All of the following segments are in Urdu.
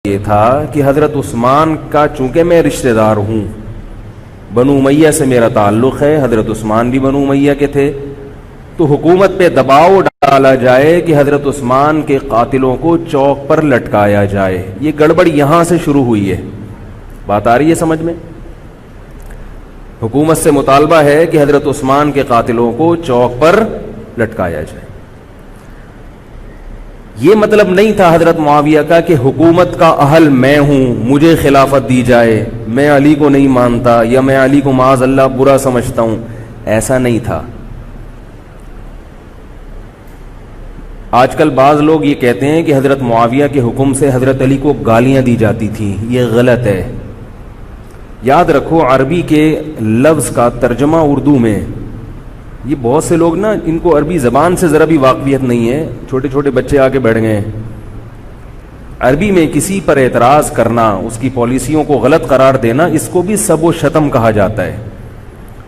یہ تھا کہ حضرت عثمان کا چونکہ میں رشتہ دار ہوں، بنو امیہ سے میرا تعلق ہے، حضرت عثمان بھی بنو امیہ کے تھے، تو حکومت پہ دباؤ ڈالا جائے کہ حضرت عثمان کے قاتلوں کو چوک پر لٹکایا جائے۔ یہ گڑبڑ یہاں سے شروع ہوئی ہے۔ بات آ رہی ہے سمجھ میں؟ حکومت سے مطالبہ ہے کہ حضرت عثمان کے قاتلوں کو چوک پر لٹکایا جائے۔ یہ مطلب نہیں تھا حضرت معاویہ کا کہ حکومت کا اہل میں ہوں، مجھے خلافت دی جائے، میں علی کو نہیں مانتا یا میں علی کو معاذ اللہ برا سمجھتا ہوں، ایسا نہیں تھا۔ آج کل بعض لوگ یہ کہتے ہیں کہ حضرت معاویہ کے حکم سے حضرت علی کو گالیاں دی جاتی تھیں، یہ غلط ہے۔ یاد رکھو عربی کے لفظ کا ترجمہ اردو میں، یہ بہت سے لوگ نا ان کو عربی زبان سے ذرا بھی واقفیت نہیں ہے، چھوٹے چھوٹے بچے آ کے بیٹھ گئے ہیں۔ عربی میں کسی پر اعتراض کرنا، اس کی پالیسیوں کو غلط قرار دینا، اس کو بھی سب و شتم کہا جاتا ہے۔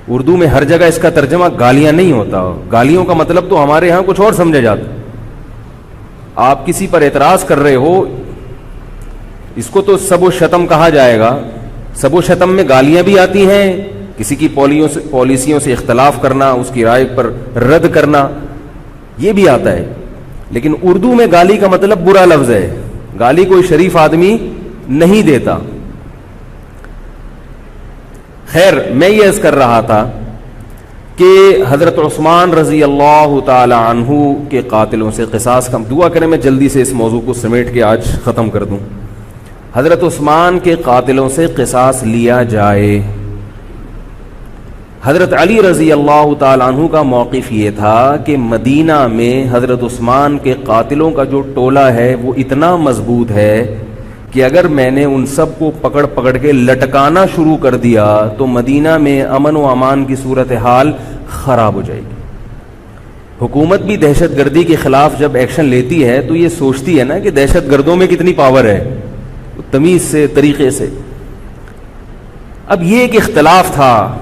اردو میں ہر جگہ اس کا ترجمہ گالیاں نہیں ہوتا، گالیوں کا مطلب تو ہمارے ہاں کچھ اور سمجھا جاتا۔ آپ کسی پر اعتراض کر رہے ہو، اس کو تو سب و شتم کہا جائے گا۔ سب و شتم میں گالیاں بھی آتی ہیں، کسی کی پالیسیوں سے اختلاف کرنا، اس کی رائے پر رد کرنا، یہ بھی آتا ہے۔ لیکن اردو میں گالی کا مطلب برا لفظ ہے، گالی کوئی شریف آدمی نہیں دیتا۔ خیر، میں یہ عرض کر رہا تھا کہ حضرت عثمان رضی اللہ تعالی عنہ کے قاتلوں سے قصاص کا دعا کریں، میں جلدی سے اس موضوع کو سمیٹ کے آج ختم کر دوں۔ حضرت عثمان کے قاتلوں سے قصاص لیا جائے۔ حضرت علی رضی اللہ تعالیٰ عنہ کا موقف یہ تھا کہ مدینہ میں حضرت عثمان کے قاتلوں کا جو ٹولہ ہے وہ اتنا مضبوط ہے کہ اگر میں نے ان سب کو پکڑ پکڑ کے لٹکانا شروع کر دیا تو مدینہ میں امن و امان کی صورتحال خراب ہو جائے گی۔ حکومت بھی دہشت گردی کے خلاف جب ایکشن لیتی ہے تو یہ سوچتی ہے نا کہ دہشت گردوں میں کتنی پاور ہے، تمیز سے، طریقے سے۔ اب یہ ایک اختلاف تھا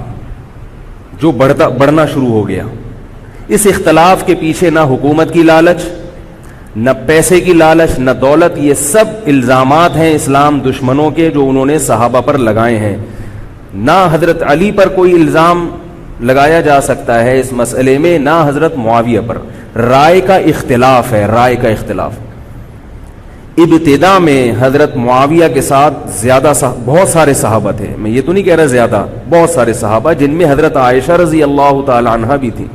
جو بڑھنا شروع ہو گیا۔ اس اختلاف کے پیچھے نہ حکومت کی لالچ، نہ پیسے کی لالچ، نہ دولت، یہ سب الزامات ہیں اسلام دشمنوں کے جو انہوں نے صحابہ پر لگائے ہیں۔ نہ حضرت علی پر کوئی الزام لگایا جا سکتا ہے اس مسئلے میں، نہ حضرت معاویہ پر۔ رائے کا اختلاف ہے، رائے کا اختلاف۔ ابتدا میں حضرت معاویہ کے ساتھ بہت سارے صحابہ تھے، میں یہ تو نہیں کہہ رہا زیادہ، بہت سارے صحابہ، جن میں حضرت عائشہ رضی اللہ تعالی عنہا بھی تھی۔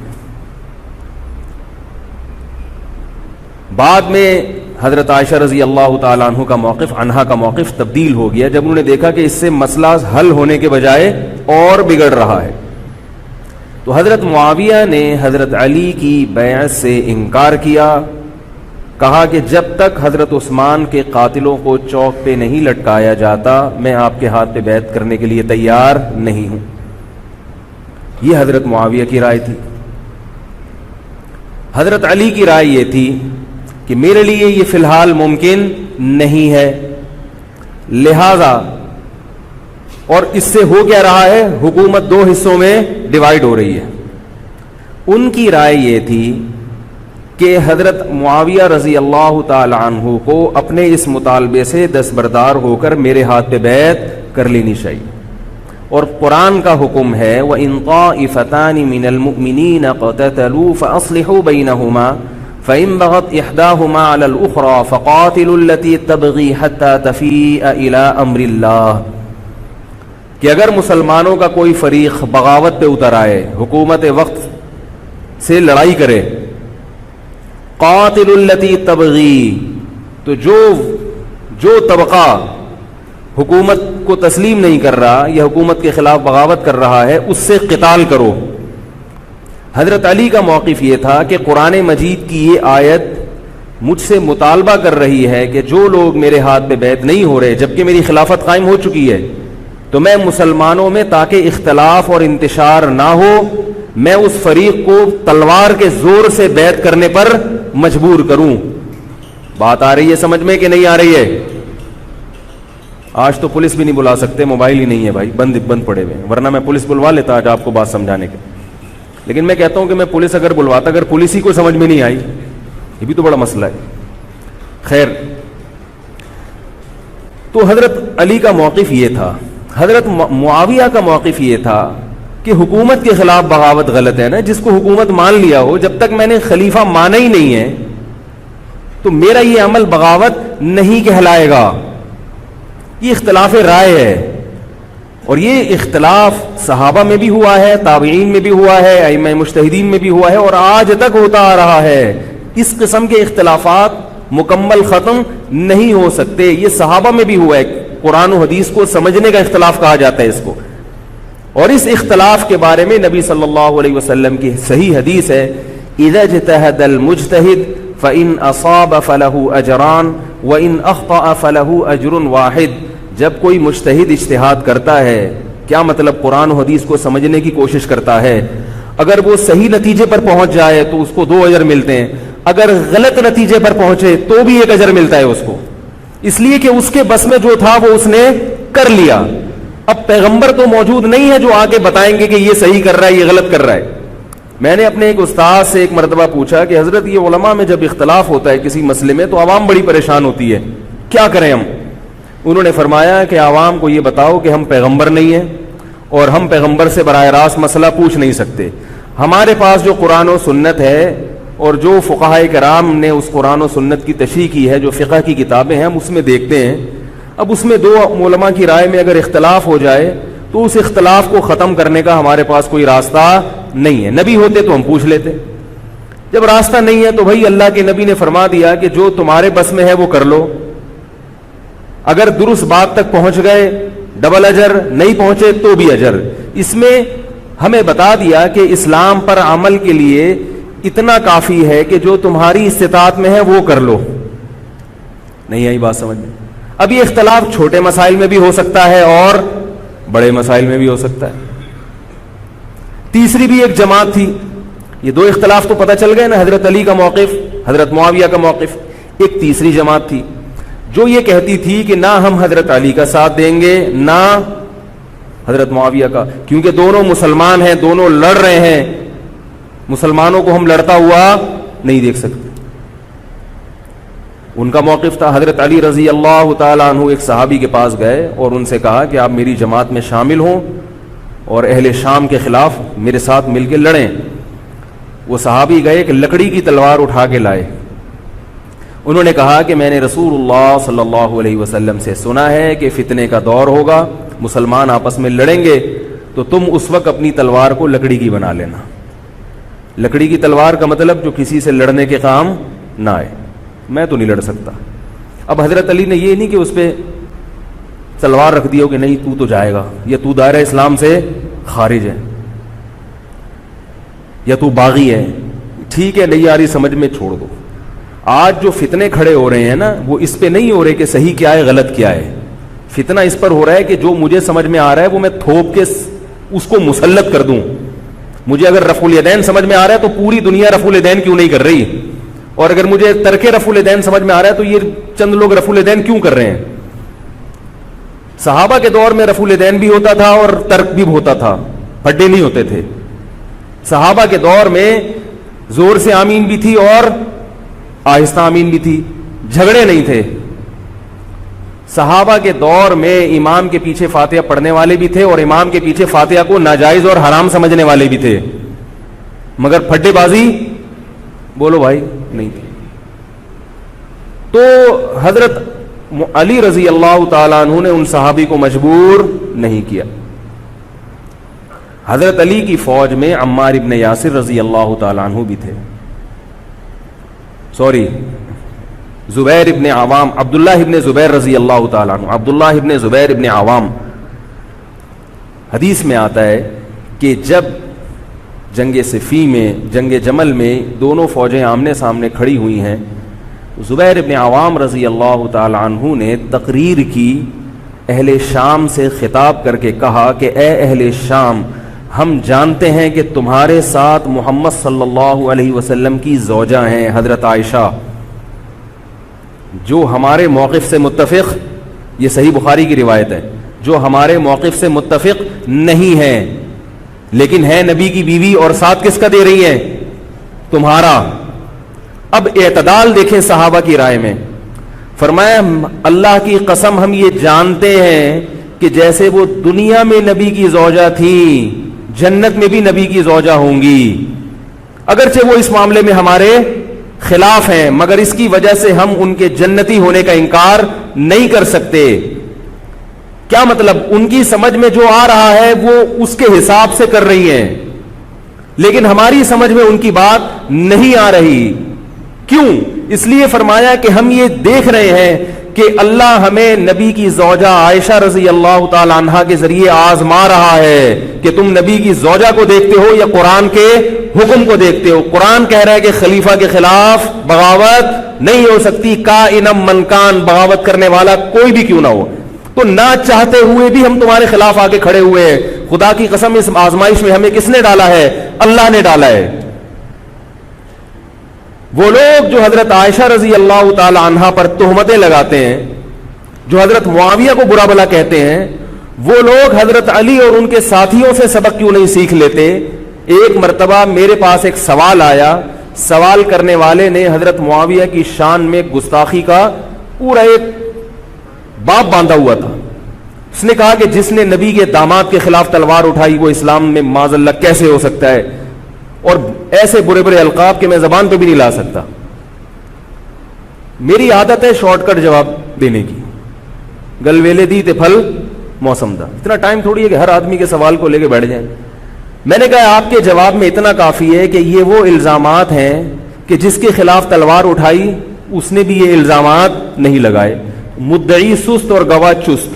بعد میں حضرت عائشہ رضی اللہ تعالی عنہا کا موقف تبدیل ہو گیا جب انہوں نے دیکھا کہ اس سے مسئلہ حل ہونے کے بجائے اور بگڑ رہا ہے۔ تو حضرت معاویہ نے حضرت علی کی بیعت سے انکار کیا، کہا کہ جب تک حضرت عثمان کے قاتلوں کو چوک پہ نہیں لٹکایا جاتا میں آپ کے ہاتھ پہ بیعت کرنے کے لیے تیار نہیں ہوں۔ یہ حضرت معاویہ کی رائے تھی۔ حضرت علی کی رائے یہ تھی کہ میرے لیے یہ فی الحال ممکن نہیں ہے، لہذا، اور اس سے ہو کیا رہا ہے، حکومت دو حصوں میں ڈیوائیڈ ہو رہی ہے۔ ان کی رائے یہ تھی کہ حضرت معاویہ رضی اللہ تعالی عنہ کو اپنے اس مطالبے سے دستبردار ہو کر میرے ہاتھ پہ بیعت کر لینی چاہیے۔ اور قرآن کا حکم ہے وَإِن طَائِفَتَانِ مِنَ الْمُؤْمِنِينَ اقْتَتَلُوا فَأَصْلِحُوا بَيْنَهُمَا فَإِن بَغَتْ إِحْدَاهُمَا عَلَى الْأُخْرَى فَقَاتِلُوا الَّتِي تَبْغِي حَتَّى تَفِيءَ إِلَى أَمْرِ اللَّهِ، کہ اگر مسلمانوں کا کوئی فریق بغاوت پہ اتر آئے، حکومت وقت سے لڑائی کرے، قاتل التی تبغی، تو جو طبقہ حکومت کو تسلیم نہیں کر رہا یا حکومت کے خلاف بغاوت کر رہا ہے اس سے قتال کرو۔ حضرت علی کا موقف یہ تھا کہ قرآن مجید کی یہ آیت مجھ سے مطالبہ کر رہی ہے کہ جو لوگ میرے ہاتھ پہ بیعت نہیں ہو رہے جبکہ میری خلافت قائم ہو چکی ہے، تو میں مسلمانوں میں تاکہ اختلاف اور انتشار نہ ہو، میں اس فریق کو تلوار کے زور سے بیعت کرنے پر مجبور کروں۔ بات آ رہی ہے سمجھ میں کہ نہیں آ رہی ہے؟ آج تو پولیس بھی نہیں بلا سکتے، موبائل ہی نہیں ہے بھائی، بند پڑے ہوئے، ورنہ میں پولیس بلوا لیتا آج آپ کو بات سمجھانے کے۔ لیکن میں کہتا ہوں کہ میں پولیس اگر بلواتا، اگر پولیس ہی کو سمجھ میں نہیں آئی، یہ بھی تو بڑا مسئلہ ہے۔ خیر، تو حضرت علی کا موقف یہ تھا. حضرت معاویہ کا موقف یہ تھا کہ حکومت کے خلاف بغاوت غلط ہے نا. جس کو حکومت مان لیا ہو, جب تک میں نے خلیفہ مانا ہی نہیں ہے تو میرا یہ عمل بغاوت نہیں کہلائے گا. یہ اختلاف رائے ہے, اور یہ اختلاف صحابہ میں بھی ہوا ہے, تابعین میں بھی ہوا ہے, ائمہ مجتہدین میں بھی ہوا ہے, اور آج تک ہوتا آ رہا ہے. اس قسم کے اختلافات مکمل ختم نہیں ہو سکتے. یہ صحابہ میں بھی ہوا ہے. قرآن و حدیث کو سمجھنے کا اختلاف کہا جاتا ہے اس کو. اور اس اختلاف کے بارے میں نبی صلی اللہ علیہ وسلم کی صحیح حدیث ہے, اذا اجتہد المجتہد فإن أصاب فله أجران وإن أخطأ فله أجر واحد. جب کوئی مجتہد اجتہاد کرتا ہے, کیا مطلب, قرآن و حدیث کو سمجھنے کی کوشش کرتا ہے, اگر وہ صحیح نتیجے پر پہنچ جائے تو اس کو 2 اجر ملتے ہیں, اگر غلط نتیجے پر پہنچے تو بھی 1 اجر ملتا ہے اس کو, اس لیے کہ اس کے بس میں جو تھا وہ اس نے کر لیا. اب پیغمبر تو موجود نہیں ہے جو آگے بتائیں گے کہ یہ صحیح کر رہا ہے, یہ غلط کر رہا ہے. میں نے اپنے ایک استاد سے ایک مرتبہ پوچھا کہ حضرت یہ علماء میں جب اختلاف ہوتا ہے کسی مسئلے میں تو عوام بڑی پریشان ہوتی ہے, کیا کریں ہم؟ انہوں نے فرمایا کہ عوام کو یہ بتاؤ کہ ہم پیغمبر نہیں ہیں اور ہم پیغمبر سے براہ راست مسئلہ پوچھ نہیں سکتے. ہمارے پاس جو قرآن و سنت ہے اور جو فقہائے کرام نے اس قرآن و سنت کی تشریح کی ہے, جو فقہ کی کتابیں ہیں, ہم اس میں دیکھتے ہیں. اب اس میں 2 علماء کی رائے میں اگر اختلاف ہو جائے تو اس اختلاف کو ختم کرنے کا ہمارے پاس کوئی راستہ نہیں ہے. نبی ہوتے تو ہم پوچھ لیتے, جب راستہ نہیں ہے تو بھائی اللہ کے نبی نے فرما دیا کہ جو تمہارے بس میں ہے وہ کر لو. اگر درست بات تک پہنچ گئے ڈبل اجر, نہیں پہنچے تو بھی اجر. اس میں ہمیں بتا دیا کہ اسلام پر عمل کے لیے اتنا کافی ہے کہ جو تمہاری استطاعت میں ہے وہ کر لو. نہیں آئی بات سمجھ میں؟ اب یہ اختلاف چھوٹے مسائل میں بھی ہو سکتا ہے اور بڑے مسائل میں بھی ہو سکتا ہے. تیسری بھی ایک جماعت تھی. یہ 2 اختلاف تو پتہ چل گئے نا, حضرت علی کا موقف, حضرت معاویہ کا موقف. ایک تیسری جماعت تھی جو یہ کہتی تھی کہ نہ ہم حضرت علی کا ساتھ دیں گے نہ حضرت معاویہ کا, کیونکہ دونوں مسلمان ہیں, دونوں لڑ رہے ہیں, مسلمانوں کو ہم لڑتا ہوا نہیں دیکھ سکتے. ان کا موقف تھا, حضرت علی رضی اللہ تعالیٰ عنہ ایک صحابی کے پاس گئے اور ان سے کہا کہ آپ میری جماعت میں شامل ہوں اور اہل شام کے خلاف میرے ساتھ مل کے لڑیں. وہ صحابی گئے کہ لکڑی کی تلوار اٹھا کے لائے. انہوں نے کہا کہ میں نے رسول اللہ صلی اللہ علیہ وسلم سے سنا ہے کہ فتنے کا دور ہوگا, مسلمان آپس میں لڑیں گے, تو تم اس وقت اپنی تلوار کو لکڑی کی بنا لینا. لکڑی کی تلوار کا مطلب جو کسی سے لڑنے کے کام نہ آئے. میں تو نہیں لڑ سکتا. اب حضرت علی نے یہ نہیں کہ اس پہ تلوار رکھ دی ہو کہ نہیں تو جائے گا, یا تو دائرہ اسلام سے خارج ہے, یا تو باغی ہے, ٹھیک ہے نہیں آ رہی سمجھ میں چھوڑ دو. آج جو فتنے کھڑے ہو رہے ہیں نا, وہ اس پہ نہیں ہو رہے کہ صحیح کیا ہے غلط کیا ہے. فتنہ اس پر ہو رہا ہے کہ جو مجھے سمجھ میں آ رہا ہے وہ میں تھوپ کے اس کو مسلط کر دوں. مجھے اگر رفع الیدین سمجھ میں آ رہا ہے تو پوری دنیا رفع الیدین کیوں نہیں کر رہی, اور اگر مجھے ترک رفع الیدین سمجھ میں آ رہا ہے تو یہ چند لوگ رفع الیدین کیوں کر رہے ہیں. صحابہ کے دور میں رفع الیدین بھی ہوتا تھا اور ترک بھی ہوتا تھا, پھڈے نہیں ہوتے تھے. صحابہ کے دور میں زور سے آمین بھی تھی اور آہستہ آمین بھی تھی, جھگڑے نہیں تھے. صحابہ کے دور میں امام کے پیچھے فاتحہ پڑھنے والے بھی تھے اور امام کے پیچھے فاتحہ کو ناجائز اور حرام سمجھنے والے بھی تھے, مگر پھڈے بازی بولو بھائی نہیں تھی. تو حضرت علی رضی اللہ تعالیٰ عنہ نے ان صحابی کو مجبور نہیں کیا. حضرت علی کی فوج میں عمار ابن یاسر رضی اللہ تعالیٰ عنہ بھی تھے, زبیر ابن عوام, عبداللہ ابن زبیر رضی اللہ تعالیٰ عنہ, عبداللہ ابن زبیر ابن عوام. حدیث میں آتا ہے کہ جب جنگ صفی میں, جنگ جمل میں دونوں فوجیں آمنے سامنے کھڑی ہوئی ہیں, زبیر ابن عوام رضی اللہ تعالیٰ عنہ نے تقریر کی, اہل شام سے خطاب کر کے کہا کہ اے اہل شام, ہم جانتے ہیں کہ تمہارے ساتھ محمد صلی اللہ علیہ وسلم کی زوجہ ہیں حضرت عائشہ, جو ہمارے موقف سے متفق, یہ صحیح بخاری کی روایت ہے, جو ہمارے موقف سے متفق نہیں ہے, لیکن ہے نبی کی بیوی, اور ساتھ کس کا دے رہی ہے, تمہارا. اب اعتدال دیکھیں صحابہ کی رائے میں. فرمایا اللہ کی قسم ہم یہ جانتے ہیں کہ جیسے وہ دنیا میں نبی کی زوجہ تھی جنت میں بھی نبی کی زوجہ ہوں گی، اگرچہ وہ اس معاملے میں ہمارے خلاف ہیں مگر اس کی وجہ سے ہم ان کے جنتی ہونے کا انکار نہیں کر سکتے۔ کیا مطلب؟ ان کی سمجھ میں جو آ رہا ہے وہ اس کے حساب سے کر رہی ہیں، لیکن ہماری سمجھ میں ان کی بات نہیں آ رہی۔ کیوں؟ اس لیے فرمایا کہ ہم یہ دیکھ رہے ہیں کہ اللہ ہمیں نبی کی زوجہ عائشہ رضی اللہ تعالی عنہا کے ذریعے آزما رہا ہے کہ تم نبی کی زوجہ کو دیکھتے ہو یا قرآن کے حکم کو دیکھتے ہو۔ قرآن کہہ رہا ہے کہ خلیفہ کے خلاف بغاوت نہیں ہو سکتی، کائنم من کان، بغاوت کرنے والا کوئی بھی کیوں نہ ہو۔ تو نہ چاہتے ہوئے بھی ہم تمہارے خلاف آگے کھڑے ہوئے ہیں۔ خدا کی قسم اس آزمائش میں ہمیں کس نے ڈالا ہے؟ اللہ نے ڈالا ہے۔ وہ لوگ جو حضرت عائشہ رضی اللہ تعالی عنہا پر تہمتیں لگاتے ہیں، جو حضرت معاویہ کو برا بھلا کہتے ہیں، وہ لوگ حضرت علی اور ان کے ساتھیوں سے سبق کیوں نہیں سیکھ لیتے؟ ایک مرتبہ میرے پاس ایک سوال آیا، سوال کرنے والے نے حضرت معاویہ کی شان میں گستاخی کا پورا ایک باب باندھا ہوا تھا۔ اس نے کہا کہ جس نے نبی کے داماد کے خلاف تلوار اٹھائی وہ اسلام میں معاذ اللہ کیسے ہو سکتا ہے، اور ایسے برے برے القاب کہ میں زبان پہ بھی نہیں لا سکتا۔ میری عادت ہے شارٹ کٹ جواب دینے کی، گل ویلے دی تے پھل موسم دا۔ اتنا ٹائم تھوڑی ہے کہ ہر آدمی کے سوال کو لے کے بیٹھ جائیں۔ میں نے کہا آپ کے جواب میں اتنا کافی ہے کہ یہ وہ الزامات ہیں کہ جس کے خلاف تلوار اٹھائی اس نے بھی یہ الزامات نہیں لگائے۔ مدعی سست اور گواہ چست،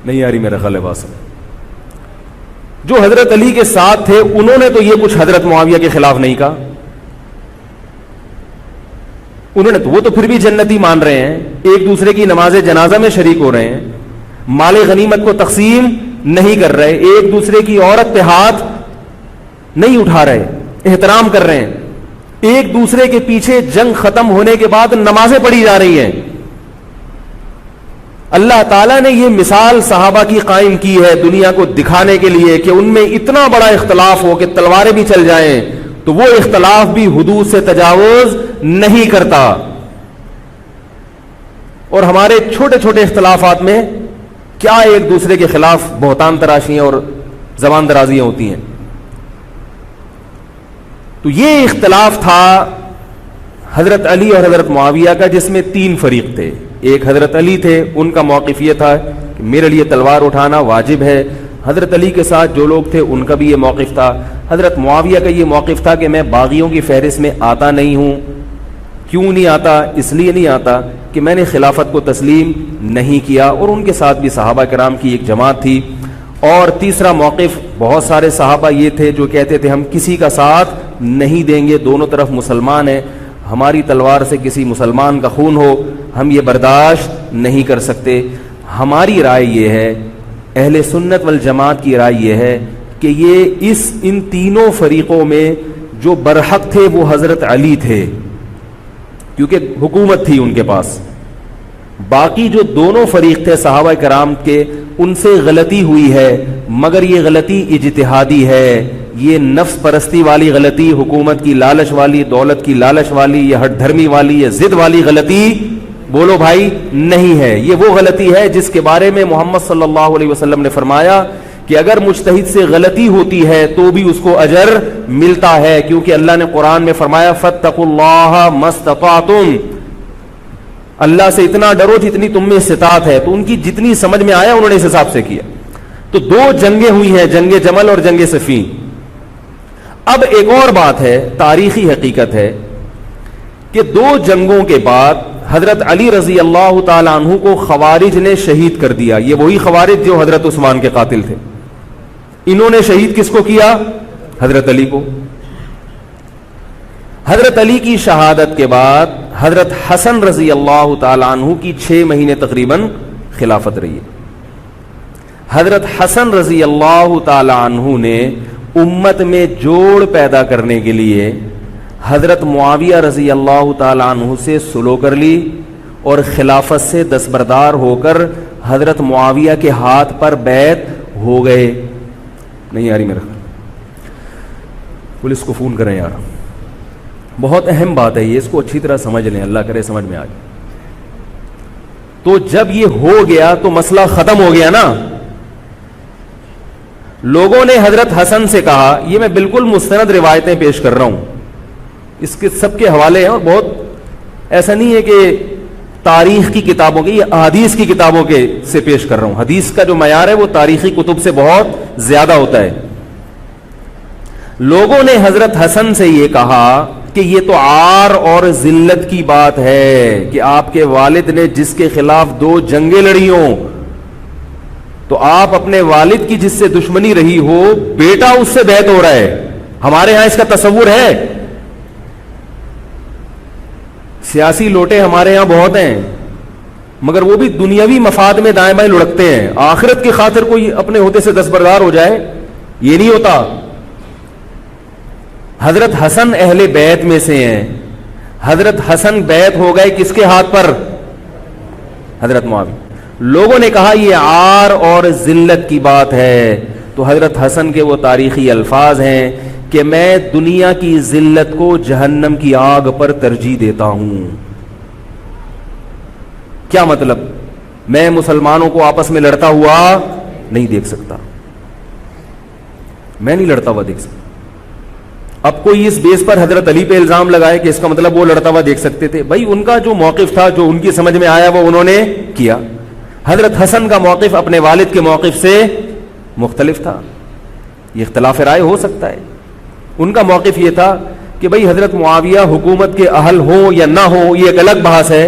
نہیں آ رہی میرا خیال ہے بات سمجھ۔ جو حضرت علی کے ساتھ تھے انہوں نے تو یہ کچھ حضرت معاویہ کے خلاف نہیں کہا، انہوں نے تو وہ تو پھر بھی جنتی مان رہے ہیں، ایک دوسرے کی نماز جنازہ میں شریک ہو رہے ہیں، مال غنیمت کو تقسیم نہیں کر رہے، ایک دوسرے کی عورت پہ ہاتھ نہیں اٹھا رہے، احترام کر رہے ہیں، ایک دوسرے کے پیچھے جنگ ختم ہونے کے بعد نمازیں پڑھی جا رہی ہیں۔ اللہ تعالیٰ نے یہ مثال صحابہ کی قائم کی ہے دنیا کو دکھانے کے لیے کہ ان میں اتنا بڑا اختلاف ہو کہ تلواریں بھی چل جائیں تو وہ اختلاف بھی حدود سے تجاوز نہیں کرتا، اور ہمارے چھوٹے چھوٹے اختلافات میں کیا ایک دوسرے کے خلاف بہتان تراشیاں اور زبان درازیاں ہوتی ہیں۔ تو یہ اختلاف تھا حضرت علی اور حضرت معاویہ کا، جس میں تین فریق تھے۔ ایک حضرت علی تھے، ان کا موقف یہ تھا کہ میرے لیے تلوار اٹھانا واجب ہے۔ حضرت علی کے ساتھ جو لوگ تھے ان کا بھی یہ موقف تھا۔ حضرت معاویہ کا یہ موقف تھا کہ میں باغیوں کی فہرست میں آتا نہیں ہوں۔ کیوں نہیں آتا؟ اس لیے نہیں آتا کہ میں نے خلافت کو تسلیم نہیں کیا، اور ان کے ساتھ بھی صحابہ کرام کی ایک جماعت تھی۔ اور تیسرا موقف، بہت سارے صحابہ یہ تھے جو کہتے تھے ہم کسی کا ساتھ نہیں دیں گے، دونوں طرف مسلمان ہیں، ہماری تلوار سے کسی مسلمان کا خون ہو ہم یہ برداشت نہیں کر سکتے۔ ہماری رائے یہ ہے، اہل سنت والجماعت کی رائے یہ ہے کہ یہ ان تینوں فریقوں میں جو برحق تھے وہ حضرت علی تھے، کیونکہ حکومت تھی ان کے پاس۔ باقی جو دونوں فریق تھے صحابہ کرام کے، ان سے غلطی ہوئی ہے، مگر یہ غلطی اجتہادی ہے، یہ نفس پرستی والی غلطی، حکومت کی لالچ والی، دولت کی لالچ والی، یا ہٹ دھرمی والی یا ضد والی غلطی بولو بھائی نہیں ہے۔ یہ وہ غلطی ہے جس کے بارے میں محمد صلی اللہ علیہ وسلم نے فرمایا کہ اگر مجتہد سے غلطی ہوتی ہے تو بھی اس کو اجر ملتا ہے، کیونکہ اللہ نے قرآن میں فرمایا فاتقوا اللہ ما استطعتم، اللہ سے اتنا ڈرو جتنی تم میں استطاعت ہے۔ تو ان کی جتنی سمجھ میں آیا انہوں نے اس حساب سے کیا۔ تو دو جنگیں ہوئی ہیں، جنگ جمل اور جنگ صفین۔ اب ایک اور بات ہے، تاریخی حقیقت ہے کہ دو جنگوں کے بعد حضرت علی رضی اللہ تعالی عنہ کو خوارج نے شہید کر دیا۔ یہ وہی خوارج جو حضرت عثمان کے قاتل تھے، انہوں نے شہید کس کو کیا؟ حضرت علی کو۔ حضرت علی کی شہادت کے بعد حضرت حسن رضی اللہ تعالی عنہ کی 6 مہینے تقریباً خلافت رہی ہے۔ حضرت حسن رضی اللہ تعالی عنہ نے امت میں جوڑ پیدا کرنے کے لیے حضرت معاویہ رضی اللہ تعالی عنہ سے صلح کر لی، اور خلافت سے دستبردار ہو کر حضرت معاویہ کے ہاتھ پر بیعت ہو گئے۔ نہیں آ رہی میرا خیال، پولیس کو فون کریں یار، بہت اہم بات ہے یہ، اس کو اچھی طرح سمجھ لیں، اللہ کرے سمجھ میں آ جائے۔ تو جب یہ ہو گیا تو مسئلہ ختم ہو گیا نا. لوگوں نے حضرت حسن سے کہا, یہ میں بالکل مستند روایتیں پیش کر رہا ہوں, اس کے سب کے حوالے ہیں, اور بہت ایسا نہیں ہے کہ تاریخ کی کتابوں کے, یہ احادیث کی کتابوں کے سے پیش کر رہا ہوں. حدیث کا جو معیار ہے وہ تاریخی کتب سے بہت زیادہ ہوتا ہے. لوگوں نے حضرت حسن سے یہ کہا کہ یہ تو عار اور ذلت کی بات ہے کہ آپ کے والد نے جس کے خلاف 2 جنگیں لڑی ہوں, تو آپ اپنے والد کی جس سے دشمنی رہی ہو, بیٹا اس سے بیعت ہو رہا ہے. ہمارے ہاں اس کا تصور ہے. سیاسی لوٹے ہمارے ہاں بہت ہیں, مگر وہ بھی دنیاوی مفاد میں دائیں بائیں لڑکتے ہیں. آخرت کی خاطر کوئی اپنے عہدے سے دستبردار ہو جائے, یہ نہیں ہوتا. حضرت حسن اہل بیت میں سے ہیں. حضرت حسن بیعت ہو گئے کس کے ہاتھ پر؟ حضرت معاویہ. لوگوں نے کہا یہ عار اور ذلت کی بات ہے, تو حضرت حسن کے وہ تاریخی الفاظ ہیں کہ میں دنیا کی ذلت کو جہنم کی آگ پر ترجیح دیتا ہوں. کیا مطلب؟ میں مسلمانوں کو آپس میں لڑتا ہوا نہیں دیکھ سکتا, میں نہیں لڑتا ہوا دیکھ سکتا. اب کوئی اس بیس پر حضرت علی پہ الزام لگائے کہ اس کا مطلب وہ لڑتا ہوا دیکھ سکتے تھے. بھائی ان کا جو موقف تھا, جو ان کی سمجھ میں آیا, وہ انہوں نے کیا. حضرت حسن کا موقف اپنے والد کے موقف سے مختلف تھا. یہ اختلاف رائے ہو سکتا ہے. ان کا موقف یہ تھا کہ بھئی حضرت معاویہ حکومت کے اہل ہوں یا نہ ہوں, یہ ایک الگ بحث ہے.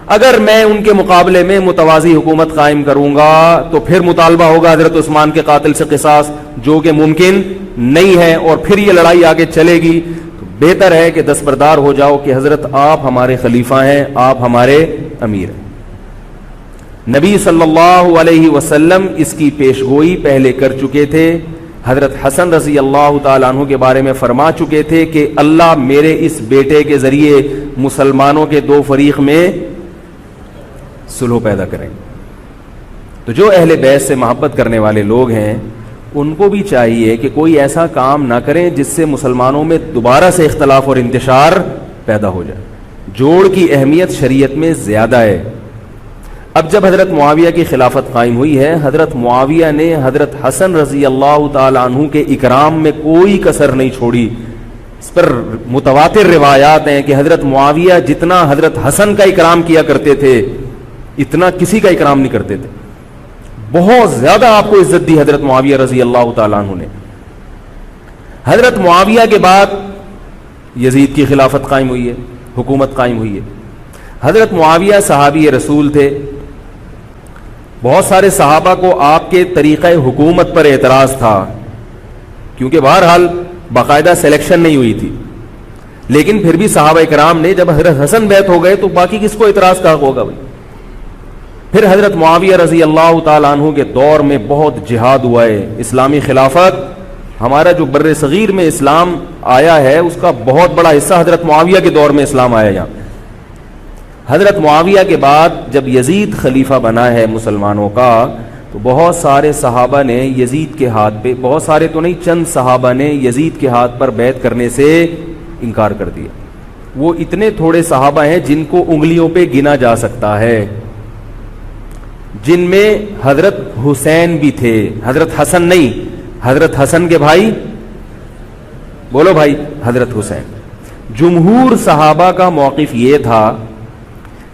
اگر میں ان کے مقابلے میں متوازی حکومت قائم کروں گا تو پھر مطالبہ ہوگا حضرت عثمان کے قاتل سے قصاص, جو کہ ممکن نہیں ہے, اور پھر یہ لڑائی آگے چلے گی. تو بہتر ہے کہ دستبردار ہو جاؤ کہ حضرت آپ ہمارے خلیفہ ہیں, آپ ہمارے امیر ہیں. نبی صلی اللہ علیہ وسلم اس کی پیشگوئی پہلے کر چکے تھے. حضرت حسن رضی اللہ تعالیٰ عنہ کے بارے میں فرما چکے تھے کہ اللہ میرے اس بیٹے کے ذریعے مسلمانوں کے 2 فریق میں صلح پیدا کریں. تو جو اہل بیت سے محبت کرنے والے لوگ ہیں, ان کو بھی چاہیے کہ کوئی ایسا کام نہ کریں جس سے مسلمانوں میں دوبارہ سے اختلاف اور انتشار پیدا ہو جائے. جوڑ کی اہمیت شریعت میں زیادہ ہے. اب جب حضرت معاویہ کی خلافت قائم ہوئی ہے, حضرت معاویہ نے حضرت حسن رضی اللہ تعالیٰ عنہ کے اکرام میں کوئی کسر نہیں چھوڑی. اس پر متواتر روایات ہیں کہ حضرت معاویہ جتنا حضرت حسن کا اکرام کیا کرتے تھے, اتنا کسی کا اکرام نہیں کرتے تھے. بہت زیادہ آپ کو عزت دی حضرت معاویہ رضی اللہ تعالیٰ عنہ نے. حضرت معاویہ کے بعد یزید کی خلافت قائم ہوئی ہے, حکومت قائم ہوئی ہے. حضرت معاویہ صحابی رسول تھے. بہت سارے صحابہ کو آپ کے طریقہ حکومت پر اعتراض تھا, کیونکہ بہرحال باقاعدہ سلیکشن نہیں ہوئی تھی. لیکن پھر بھی صحابہ کرام نے, جب حضرت حسن بیعت ہو گئے تو باقی کس کو اعتراض کا حق ہوگا بھائی. پھر حضرت معاویہ رضی اللہ تعالیٰ عنہ کے دور میں بہت جہاد ہوا ہے. اسلامی خلافت, ہمارا جو بر صغیر میں اسلام آیا ہے, اس کا بہت بڑا حصہ حضرت معاویہ کے دور میں اسلام آیا یہاں. حضرت معاویہ کے بعد جب یزید خلیفہ بنا ہے مسلمانوں کا, تو بہت سارے صحابہ نے یزید کے ہاتھ پہ, بہت سارے تو نہیں, چند صحابہ نے یزید کے ہاتھ پر بیعت کرنے سے انکار کر دیا. وہ اتنے تھوڑے صحابہ ہیں جن کو انگلیوں پہ گنا جا سکتا ہے, جن میں حضرت حسین بھی تھے. حضرت حسن نہیں, حضرت حسن کے بھائی, بولو بھائی, حضرت حسین. جمہور صحابہ کا موقف یہ تھا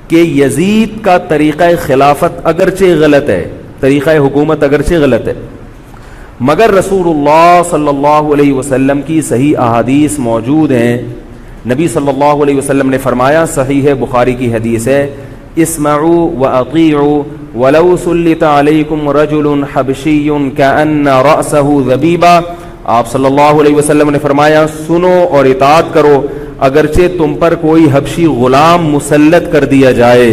کہ یزید کا طریقہ خلافت اگرچہ غلط ہے, طریقہ حکومت اگرچہ غلط ہے, مگر رسول اللہ صلی اللہ علیہ وسلم کی صحیح احادیث موجود ہیں. نبی صلی اللہ علیہ وسلم نے فرمایا, صحیح بخاری کی حدیث ہے, اسمعوا واطیعوا ولو سلط علیکم رجل حبشی کأن رأسہ ذبیبہ. آپ صلی اللہ علیہ وسلم نے فرمایا, سنو اور اطاعت کرو, اگرچہ تم پر کوئی حبشی غلام مسلط کر دیا جائے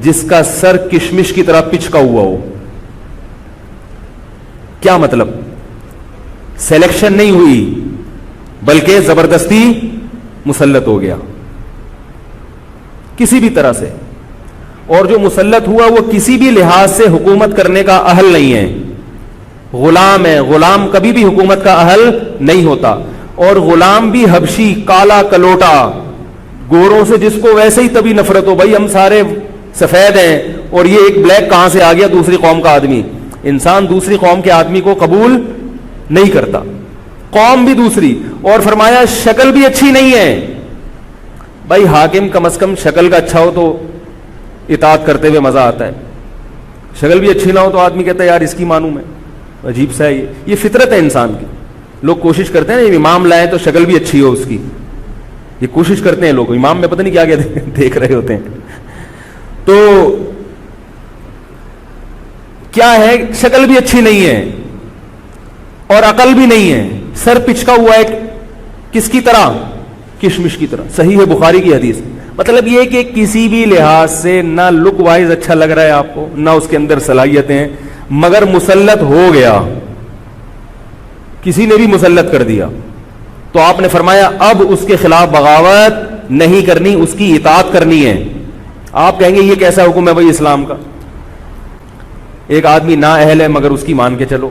جس کا سر کشمش کی طرح پچکا ہوا ہو. کیا مطلب؟ سلیکشن نہیں ہوئی بلکہ زبردستی مسلط ہو گیا کسی بھی طرح سے, اور جو مسلط ہوا وہ کسی بھی لحاظ سے حکومت کرنے کا اہل نہیں ہے, غلام ہے. غلام کبھی بھی حکومت کا اہل نہیں ہوتا, اور غلام بھی حبشی, کالا کلوٹا, گوروں سے جس کو ویسے ہی تبھی نفرت ہو, بھائی ہم سارے سفید ہیں, اور یہ ایک بلیک کہاں سے آ گیا دوسری قوم کا آدمی. انسان دوسری قوم کے آدمی کو قبول نہیں کرتا, قوم بھی دوسری, اور فرمایا شکل بھی اچھی نہیں ہے. بھائی حاکم کم از کم شکل کا اچھا ہو تو اطاعت کرتے ہوئے مزہ آتا ہے, شکل بھی اچھی نہ ہو تو آدمی کہتا ہے یار اس کی مانوں میں, عجیب سا ہے. یہ فطرت ہے انسان کی. لوگ کوشش کرتے ہیں نا امام لائیں تو شکل بھی اچھی ہو اس کی, یہ کوشش کرتے ہیں لوگ. امام میں پتہ نہیں کیا کیا دیکھ رہے ہوتے ہیں. تو کیا ہے, شکل بھی اچھی نہیں ہے اور عقل بھی نہیں ہے, سر پچکا ہوا ہے کس کی طرح, کشمش کی طرح. صحیح ہے بخاری کی حدیث. مطلب یہ کہ کسی بھی لحاظ سے نہ لک وائز اچھا لگ رہا ہے آپ کو, نہ اس کے اندر صلاحیتیں, مگر مسلط ہو گیا, کسی نے بھی مسلط کر دیا, تو آپ نے فرمایا اب اس کے خلاف بغاوت نہیں کرنی, اس کی اطاعت کرنی ہے. آپ کہیں گے یہ کیسا حکم ہے بھائی اسلام کا, ایک آدمی نا اہل ہے مگر اس کی مان کے چلو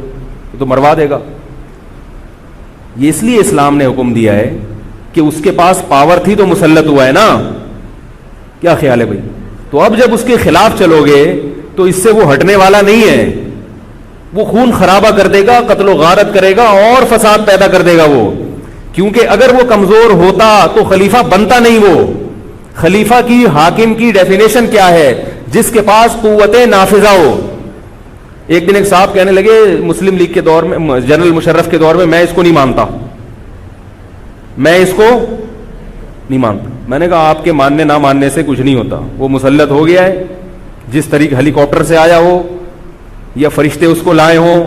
تو مروا دے گا. یہ اس لیے اسلام نے حکم دیا ہے کہ اس کے پاس پاور تھی تو مسلط ہوا ہے نا. کیا خیال ہے بھائی؟ تو اب جب اس کے خلاف چلو گے تو اس سے وہ ہٹنے والا نہیں ہے, وہ خون خرابہ کر دے گا, قتل و غارت کرے گا اور فساد پیدا کر دے گا وہ. کیونکہ اگر وہ کمزور ہوتا تو خلیفہ بنتا نہیں. وہ خلیفہ کی, حاکم کی ڈیفینیشن کیا ہے؟ جس کے پاس قوت نافذہ ہو. ایک دن ایک صاحب کہنے لگے مسلم لیگ کے دور میں, جنرل مشرف کے دور میں اس کو نہیں مانتا, میں اس کو نہیں مانتا. میں نے کہا آپ کے ماننے نہ ماننے سے کچھ نہیں ہوتا, وہ مسلط ہو گیا ہے, جس طریقے ہیلی کاپٹر سے آیا ہو یا فرشتے اس کو لائے ہوں.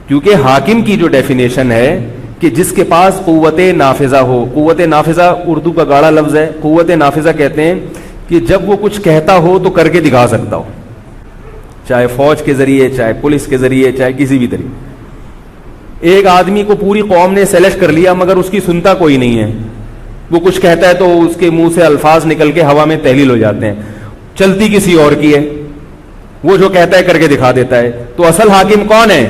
کیونکہ حاکم کی جو ڈیفینیشن ہے کہ جس کے پاس قوت نافذہ ہو. قوت نافذہ اردو کا گاڑا لفظ ہے. قوت نافذہ کہتے ہیں کہ جب وہ کچھ کہتا ہو تو کر کے دکھا سکتا ہو, چاہے فوج کے ذریعے, چاہے پولیس کے ذریعے, چاہے کسی بھی طریقے. ایک آدمی کو پوری قوم نے سلیکٹ کر لیا مگر اس کی سنتا کوئی نہیں ہے, وہ کچھ کہتا ہے تو اس کے منہ سے الفاظ نکل کے ہوا میں تحلیل ہو جاتے ہیں, چلتی کسی اور کی ہے, وہ جو کہتا ہے کر کے دکھا دیتا ہے. تو اصل حاکم کون ہے؟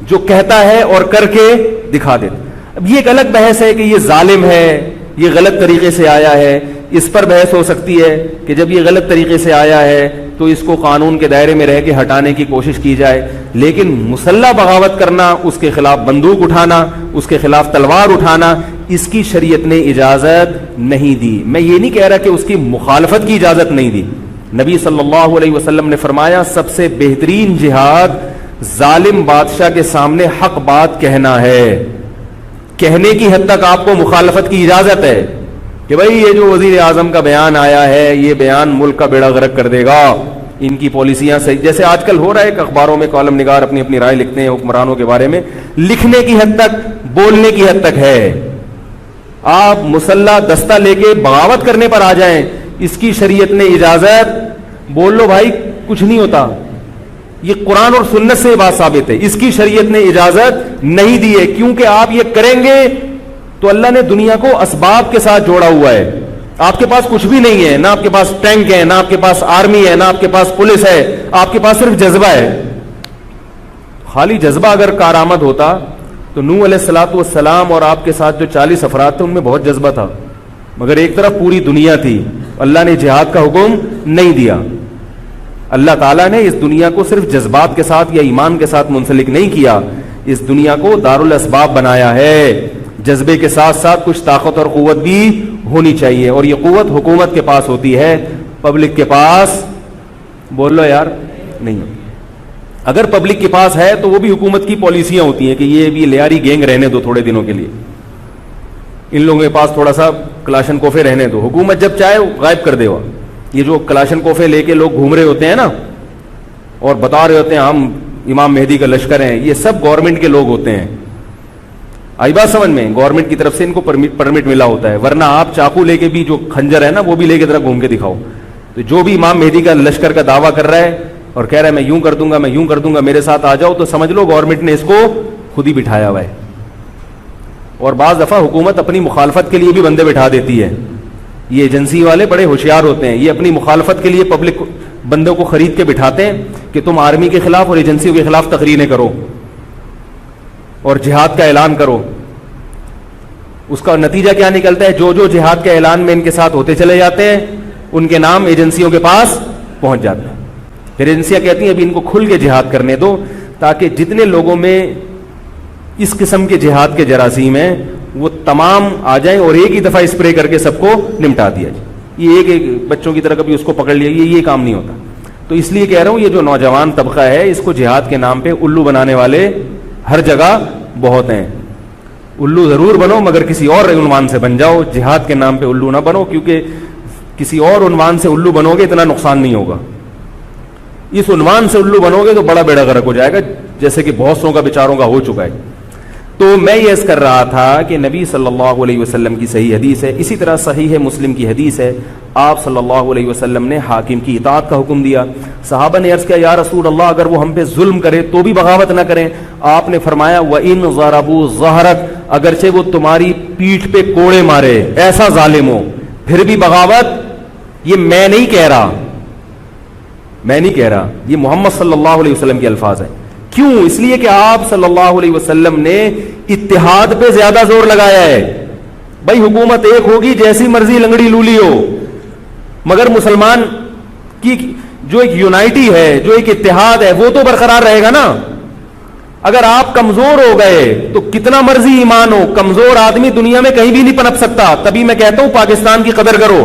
جو کہتا ہے اور کر کے دکھا دیتا. اب یہ ایک الگ بحث ہے کہ یہ ظالم ہے, یہ غلط طریقے سے آیا ہے, اس پر بحث ہو سکتی ہے کہ جب یہ غلط طریقے سے آیا ہے تو اس کو قانون کے دائرے میں رہ کے ہٹانے کی کوشش کی جائے. لیکن مسلح بغاوت کرنا, اس کے خلاف بندوق اٹھانا, اس کے خلاف تلوار اٹھانا, اس کی شریعت نے اجازت نہیں دی. میں یہ نہیں کہہ رہا کہ اس کی مخالفت کی اجازت نہیں دی. نبی صلی اللہ علیہ وسلم نے فرمایا سب سے بہترین جہاد ظالم بادشاہ کے سامنے حق بات کہنا ہے. کہنے کی حد تک آپ کو مخالفت کی اجازت ہے کہ بھائی یہ جو وزیر اعظم کا بیان آیا ہے یہ بیان ملک کا بیڑا غرق کر دے گا, ان کی پالیسیاں صحیح, جیسے آج کل ہو رہا ہے کہ اخباروں میں کالم نگار اپنی اپنی رائے لکھتے ہیں حکمرانوں کے بارے میں. لکھنے کی حد تک, بولنے کی حد تک ہے. آپ مسلح دستہ لے کے بغاوت کرنے پر آ جائیں, اس کی شریعت نے اجازت, بول لو بھائی کچھ نہیں ہوتا. یہ قرآن اور سنت سے بات ثابت ہے, اس کی شریعت نے اجازت نہیں دی ہے. کیونکہ آپ یہ کریں گے تو اللہ نے دنیا کو اسباب کے ساتھ جوڑا ہوا ہے. آپ کے پاس کچھ بھی نہیں ہے, نہ آپ کے پاس ٹینک ہے, نہ آپ کے پاس آرمی ہے, نہ آپ کے پاس پولیس ہے, آپ کے پاس صرف جذبہ ہے. خالی جذبہ اگر کارآمد ہوتا تو نوح علیہ الصلوۃ والسلام اور آپ کے ساتھ جو 40 افراد تھے ان میں بہت جذبہ تھا, مگر ایک طرف پوری دنیا تھی. اللہ نے جہاد کا حکم نہیں دیا. اللہ تعالیٰ نے اس دنیا کو صرف جذبات کے ساتھ یا ایمان کے ساتھ منسلک نہیں کیا, اس دنیا کو دارالاسباب بنایا ہے. جذبے کے ساتھ ساتھ کچھ طاقت اور قوت بھی ہونی چاہیے, اور یہ قوت حکومت کے پاس ہوتی ہے, پبلک کے پاس بول لو یار نہیں. اگر پبلک کے پاس ہے تو وہ بھی حکومت کی پالیسیاں ہوتی ہیں کہ یہ بھی لیاری گینگ رہنے دو تھوڑے دنوں کے لیے, ان لوگوں کے پاس تھوڑا سا کلاشن کوفے رہنے دو, حکومت جب چاہے غائب کر دے. یہ جو کلاشن کوفے لے کے لوگ گھوم رہے ہوتے ہیں نا اور بتا رہے ہوتے ہیں ہم امام مہدی کا لشکر ہیں, یہ سب گورنمنٹ کے لوگ ہوتے ہیں. آئی بات سمجھ میں؟ گورنمنٹ کی طرف سے ان کو پرمٹ ملا ہوتا ہے, ورنہ آپ چاقو لے کے بھی جو کھنجر ہے نا وہ بھی لے کے ذرا گھوم کے دکھاؤ. تو جو بھی امام مہدی کا لشکر کا دعویٰ کر رہا ہے اور کہہ رہا ہے میں یوں کر دوں گا, میں یوں کر دوں گا, میرے ساتھ آ جاؤ, تو سمجھ لو گورنمنٹ نے اس کو خود ہی بٹھایا ہوا ہے. اور بعض دفعہ حکومت اپنی مخالفت کے لیے بھی بندے بٹھا دیتی ہے. یہ ایجنسی والے بڑے ہوشیار ہوتے ہیں, یہ اپنی مخالفت کے لیے پبلک بندوں کو خرید کے بٹھاتے ہیں کہ تم آرمی کے خلاف اور ایجنسیوں کے خلاف تقریریں کرو اور جہاد کا اعلان کرو. اس کا نتیجہ کیا نکلتا ہے؟ جو جو جہاد کے اعلان میں ان کے ساتھ ہوتے چلے جاتے ہیں ان کے نام ایجنسیوں کے پاس پہنچ جاتا ہے. پھر ایجنسیاں کہتی ہیں ابھی ان کو کھل کے جہاد کرنے دو تاکہ جتنے لوگوں میں اس قسم کے جہاد کے جراثیم ہیں وہ تمام آ جائیں اور ایک ہی دفعہ اسپرے کر کے سب کو نمٹا دیا جائے. یہ ایک بچوں کی طرح کبھی اس کو پکڑ لیا, یہ کام نہیں ہوتا. تو اس لیے کہہ رہا ہوں یہ جو نوجوان طبقہ ہے اس کو جہاد کے نام پہ الو بنانے والے ہر جگہ بہت ہیں. الو ضرور بنو مگر کسی اور عنوان سے بن جاؤ, جہاد کے نام پہ الو نہ بنو, کیونکہ کسی اور عنوان سے الو بنو گے اتنا نقصان نہیں ہوگا. اس عنوان سے الو بنو گے تو بڑا بیڑا غرق ہو جائے گا, جیسے کہ بہت سو کا بیچاروں کا ہو چکا ہے. تو میں یہ عرض کر رہا تھا کہ نبی صلی اللہ علیہ وسلم کی صحیح حدیث ہے, اسی طرح صحیح ہے مسلم کی حدیث ہے, آپ صلی اللہ علیہ وسلم نے حاکم کی اطاعت کا حکم دیا. صحابہ نے عرض کیا یا رسول اللہ اگر وہ ہم پہ ظلم کرے تو بھی بغاوت نہ کریں. آپ نے فرمایا وَإِن ضَرَبُوا ظَهْرَكَ, اگرچہ وہ تمہاری پیٹھ پہ کوڑے مارے, ایسا ظالم ہو, پھر بھی بغاوت. یہ میں نہیں کہہ رہا, یہ محمد صلی اللہ علیہ وسلم کے الفاظ ہیں. کیوں؟ اس لیے کہ آپ صلی اللہ علیہ وسلم نے اتحاد پہ زیادہ زور لگایا ہے. بھائی حکومت ایک ہوگی جیسی مرضی لنگڑی لولی ہو, مگر مسلمان کی جو ایک یونائٹی ہے, جو ایک اتحاد ہے, وہ تو برقرار رہے گا نا. اگر آپ کمزور ہو گئے تو کتنا مرضی ایمان ہو, کمزور آدمی دنیا میں کہیں بھی نہیں پنپ سکتا. تبھی میں کہتا ہوں پاکستان کی قدر کرو.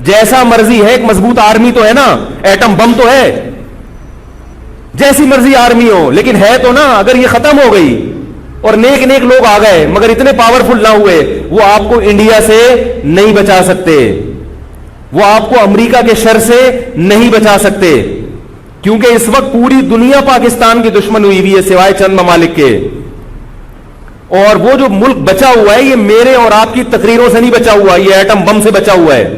جیسا مرضی ہے, ایک مضبوط آرمی تو ہے نا, ایٹم بم تو ہے, جیسی مرضی آرمی ہو, لیکن ہے تو نا. اگر یہ ختم ہو گئی اور نیک نیک لوگ آ گئے مگر اتنے پاورفل نہ ہوئے, وہ آپ کو انڈیا سے نہیں بچا سکتے, وہ آپ کو امریکہ کے شر سے نہیں بچا سکتے, کیونکہ اس وقت پوری دنیا پاکستان کی دشمن ہوئی ہوئی ہے سوائے چند ممالک کے. اور وہ جو ملک بچا ہوا ہے یہ میرے اور آپ کی تقریروں سے نہیں بچا ہوا, یہ ایٹم بم سے بچا ہوا ہے.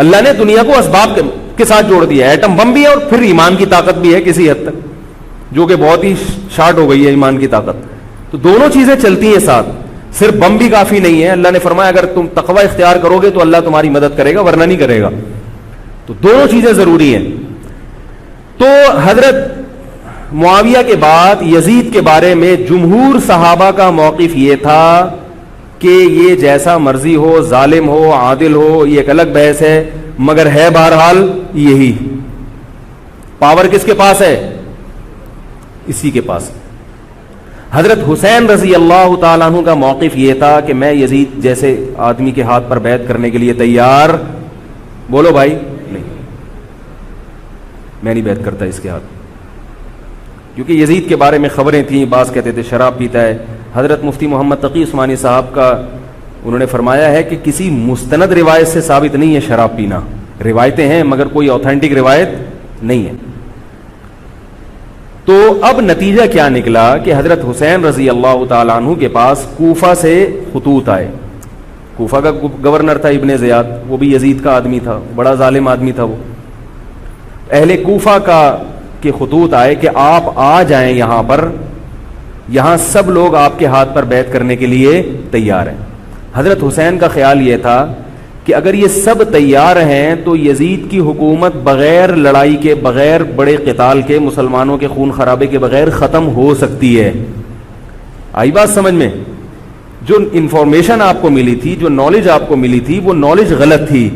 اللہ نے دنیا کو اسباب کے ساتھ جوڑ دیا ہے. ایٹم بم بھی ہے اور پھر ایمان کی طاقت بھی ہے کسی حد تک, جو کہ بہت ہی شارٹ ہو گئی ہے ایمان کی طاقت. تو دونوں چیزیں چلتی ہیں ساتھ, صرف بم بھی کافی نہیں ہے. اللہ نے فرمایا اگر تم تقوی اختیار کرو گے تو اللہ تمہاری مدد کرے گا, ورنہ نہیں کرے گا. تو دونوں چیزیں ضروری ہیں. تو حضرت معاویہ کے بعد یزید کے بارے میں جمہور صحابہ کا موقف یہ تھا کہ یہ جیسا مرضی ہو, ظالم ہو, عادل ہو, یہ ایک الگ بحث ہے, مگر ہے بہرحال یہی. پاور کس کے پاس ہے؟ اسی کے پاس. حضرت حسین رضی اللہ تعالیٰ عنہ کا موقف یہ تھا کہ میں یزید جیسے آدمی کے ہاتھ پر بیعت کرنے کے لیے تیار. بولو بھائی, نہیں, میں نہیں بیعت کرتا اس کے ہاتھ, کیونکہ یزید کے بارے میں خبریں تھیں. بعض کہتے تھے شراب پیتا ہے. حضرت مفتی محمد تقی عثمانی صاحب کا انہوں نے فرمایا ہے کہ کسی مستند روایت سے ثابت نہیں ہے شراب پینا. روایتیں ہیں مگر کوئی اوتھینٹک روایت نہیں ہے. تو اب نتیجہ کیا نکلا کہ حضرت حسین رضی اللہ تعالیٰ عنہ کے پاس کوفہ سے خطوط آئے. کوفہ کا گورنر تھا ابن زیاد, وہ بھی یزید کا آدمی تھا, بڑا ظالم آدمی تھا وہ. اہل کوفہ کے خطوط آئے کہ آپ آ جائیں یہاں پر, یہاں سب لوگ آپ کے ہاتھ پر بیعت کرنے کے لیے تیار ہیں. حضرت حسین کا خیال یہ تھا کہ اگر یہ سب تیار ہیں تو یزید کی حکومت بغیر لڑائی کے, بغیر بڑے قتال کے, مسلمانوں کے خون خرابے کے بغیر ختم ہو سکتی ہے. آئی بات سمجھ میں؟ جو انفارمیشن آپ کو ملی تھی, جو نالج آپ کو ملی تھی, وہ نالج غلط تھی.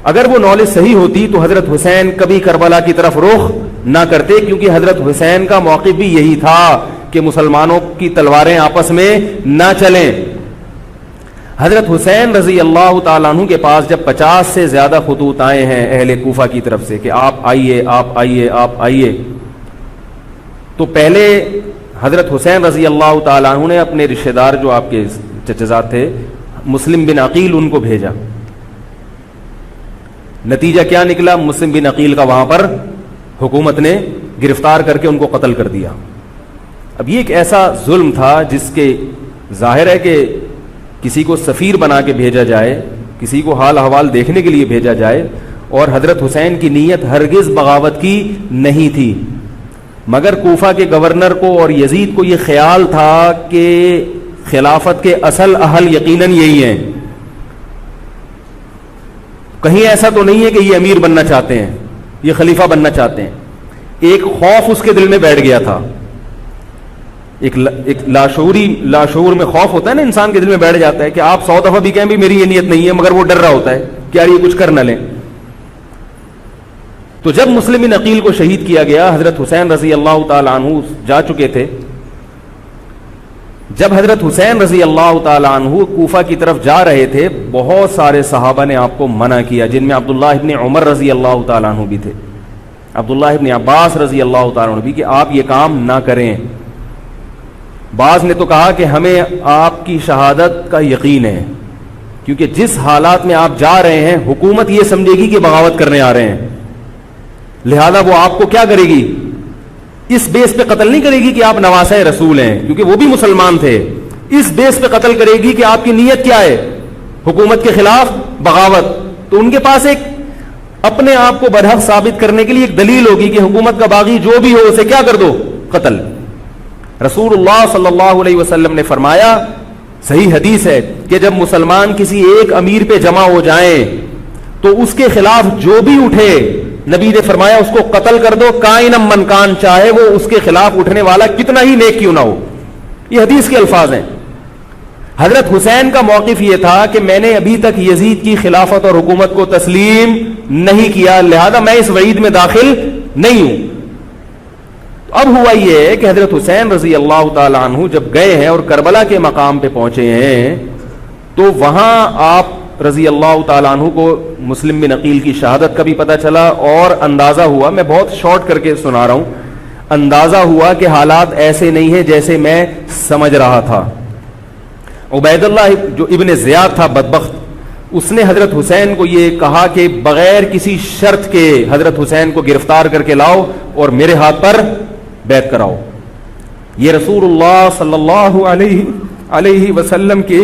اگر وہ نالج صحیح ہوتی تو حضرت حسین کبھی کربلا کی طرف رخ نہ کرتے, کیونکہ حضرت حسین کا موقف بھی یہی تھا کہ مسلمانوں کی تلواریں آپس میں نہ چلیں. حضرت حسین رضی اللہ تعالیٰ عنہ کے پاس جب 50 سے زیادہ خطوط آئے ہیں اہل کوفہ کی طرف سے کہ آپ آئیے, آپ آئیے, آپ آئیے, تو پہلے حضرت حسین رضی اللہ تعالیٰ عنہ نے اپنے رشتہ دار جو آپ کے چچزاد تھے مسلم بن عقیل, ان کو بھیجا. نتیجہ کیا نکلا؟ مسلم بن عقیل کا وہاں پر حکومت نے گرفتار کر کے ان کو قتل کر دیا. اب یہ ایک ایسا ظلم تھا جس کے ظاہر ہے کہ کسی کو سفیر بنا کے بھیجا جائے, کسی کو حال احوال دیکھنے کے لیے بھیجا جائے, اور حضرت حسین کی نیت ہرگز بغاوت کی نہیں تھی. مگر کوفہ کے گورنر کو اور یزید کو یہ خیال تھا کہ خلافت کے اصل اہل یقیناً یہی ہیں, کہیں ایسا تو نہیں ہے کہ یہ امیر بننا چاہتے ہیں, یہ خلیفہ بننا چاہتے ہیں. ایک خوف اس کے دل میں بیٹھ گیا تھا, ایک لاشعور میں خوف ہوتا ہے نا انسان کے دل میں بیٹھ جاتا ہے کہ آپ 100 دفعہ بھی کہیں بھی میری یہ نیت نہیں ہے, مگر وہ ڈر رہا ہوتا ہے کہ یار یہ کچھ کر نہ لیں. تو جب مسلم بن عقیل کو شہید کیا گیا، حضرت حسین رضی اللہ تعالی عنہ جا چکے تھے. جب حضرت حسین رضی اللہ تعالی عنہ کوفہ کی طرف جا رہے تھے، بہت سارے صحابہ نے آپ کو منع کیا، جن میں عبداللہ ابن عمر رضی اللہ تعالی عنہ بھی تھے، عبداللہ ابن عباس رضی اللہ تعالی عنہ بھی، کہ آپ یہ کام نہ کریں. بعض نے تو کہا کہ ہمیں آپ کی شہادت کا یقین ہے، کیونکہ جس حالات میں آپ جا رہے ہیں حکومت یہ سمجھے گی کہ بغاوت کرنے آ رہے ہیں، لہذا وہ آپ کو کیا کرے گی، اس بیس پہ قتل نہیں کرے گی کہ آپ نواسہ رسول ہیں، کیونکہ وہ بھی مسلمان تھے. اس بیس پہ قتل کرے گی کہ آپ کی نیت کیا ہے، حکومت کے خلاف بغاوت. تو ان کے پاس ایک اپنے آپ کو برحق ثابت کرنے کے لیے ایک دلیل ہوگی کہ حکومت کا باغی جو بھی ہو اسے کیا کر دو، قتل. رسول اللہ صلی اللہ علیہ وسلم نے فرمایا، صحیح حدیث ہے، کہ جب مسلمان کسی ایک امیر پہ جمع ہو جائیں تو اس کے خلاف جو بھی اٹھے، نبی نے فرمایا اس کو قتل کر دو، کائنم من کان، چاہے وہ اس کے خلاف اٹھنے والا کتنا ہی نیک کیوں نہ ہو. یہ حدیث کے الفاظ ہیں. حضرت حسین کا موقف یہ تھا کہ میں نے ابھی تک یزید کی خلافت اور حکومت کو تسلیم نہیں کیا، لہذا میں اس وعید میں داخل نہیں ہوں. اب ہوا یہ ہے کہ حضرت حسین رضی اللہ تعالی عنہ جب گئے ہیں اور کربلا کے مقام پہ پہنچے ہیں، تو وہاں آپ رضی اللہ تعالیٰ عنہ کو مسلم بن عقیل کی شہادت کا بھی پتہ چلا، اور اندازہ ہوا، میں بہت شارٹ کر کے سنا رہا ہوں، اندازہ ہوا کہ حالات ایسے نہیں ہیں جیسے میں سمجھ رہا تھا. عبید اللہ جو ابن زیاد تھا بدبخت، اس نے حضرت حسین کو یہ کہا کہ بغیر کسی شرط کے حضرت حسین کو گرفتار کر کے لاؤ اور میرے ہاتھ پر بیعت کراؤ. یہ رسول اللہ صلی اللہ علیہ وسلم کے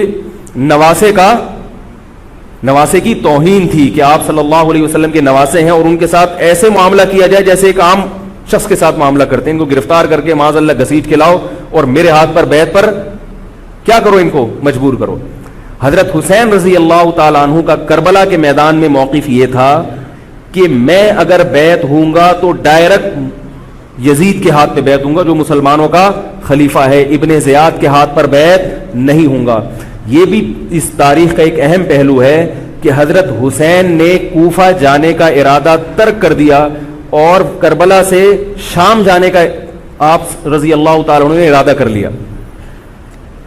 نواسے کی توہین تھی کہ آپ صلی اللہ علیہ وسلم کے نواسے ہیں اور ان کے ساتھ ایسے معاملہ کیا جائے جیسے ایک عام شخص کے ساتھ معاملہ کرتے ہیں. ان کو گرفتار کر کے معاذ اللہ گھسیٹ کے لاؤ اور میرے ہاتھ پر بیعت پر کیا کرو، ان کو مجبور کرو. حضرت حسین رضی اللہ تعالیٰ عنہ کا کربلا کے میدان میں موقف یہ تھا کہ میں اگر بیعت ہوں گا تو ڈائریکٹ یزید کے ہاتھ پہ بیعت ہوں گا جو مسلمانوں کا خلیفہ ہے، ابن زیاد کے ہاتھ پر بیعت نہیں ہوں گا. یہ بھی اس تاریخ کا ایک اہم پہلو ہے کہ حضرت حسین نے کوفہ جانے کا ارادہ ترک کر دیا اور کربلا سے شام جانے کا آپ رضی اللہ تعالیٰ عنہ نے ارادہ کر لیا.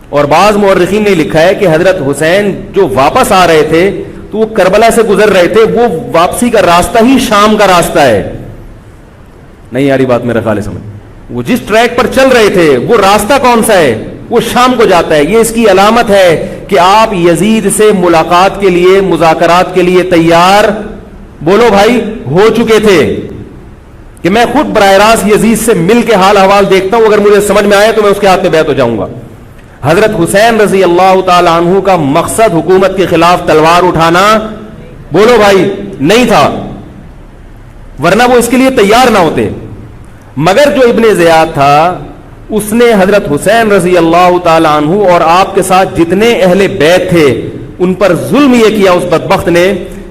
اور بعض مورخین نے لکھا ہے کہ حضرت حسین جو واپس آ رہے تھے تو وہ کربلا سے گزر رہے تھے، وہ واپسی کا راستہ ہی شام کا راستہ ہے. نہیں یاری بات میرا خیال ہے سمجھ، وہ جس ٹریک پر چل رہے تھے وہ راستہ کون سا ہے، وہ شام کو جاتا ہے. یہ اس کی علامت ہے کہ آپ یزید سے ملاقات کے لیے، مذاکرات کے لیے تیار، بولو بھائی، ہو چکے تھے کہ میں خود براہ راست یزید سے مل کے حال احوال دیکھتا ہوں، اگر مجھے سمجھ میں آئے تو میں اس کے ہاتھ میں بیعت ہو جاؤں گا. حضرت حسین رضی اللہ تعالی عنہ کا مقصد حکومت کے خلاف تلوار اٹھانا، بولو بھائی، نہیں تھا، ورنہ وہ اس کے لیے تیار نہ ہوتے. مگر جو ابن زیاد تھا اس نے حضرت حسین رضی اللہ تعالی عنہ اور آپ کے ساتھ جتنے اہل بیت تھے ان پر ظلم یہ کیا اس بدبخت نے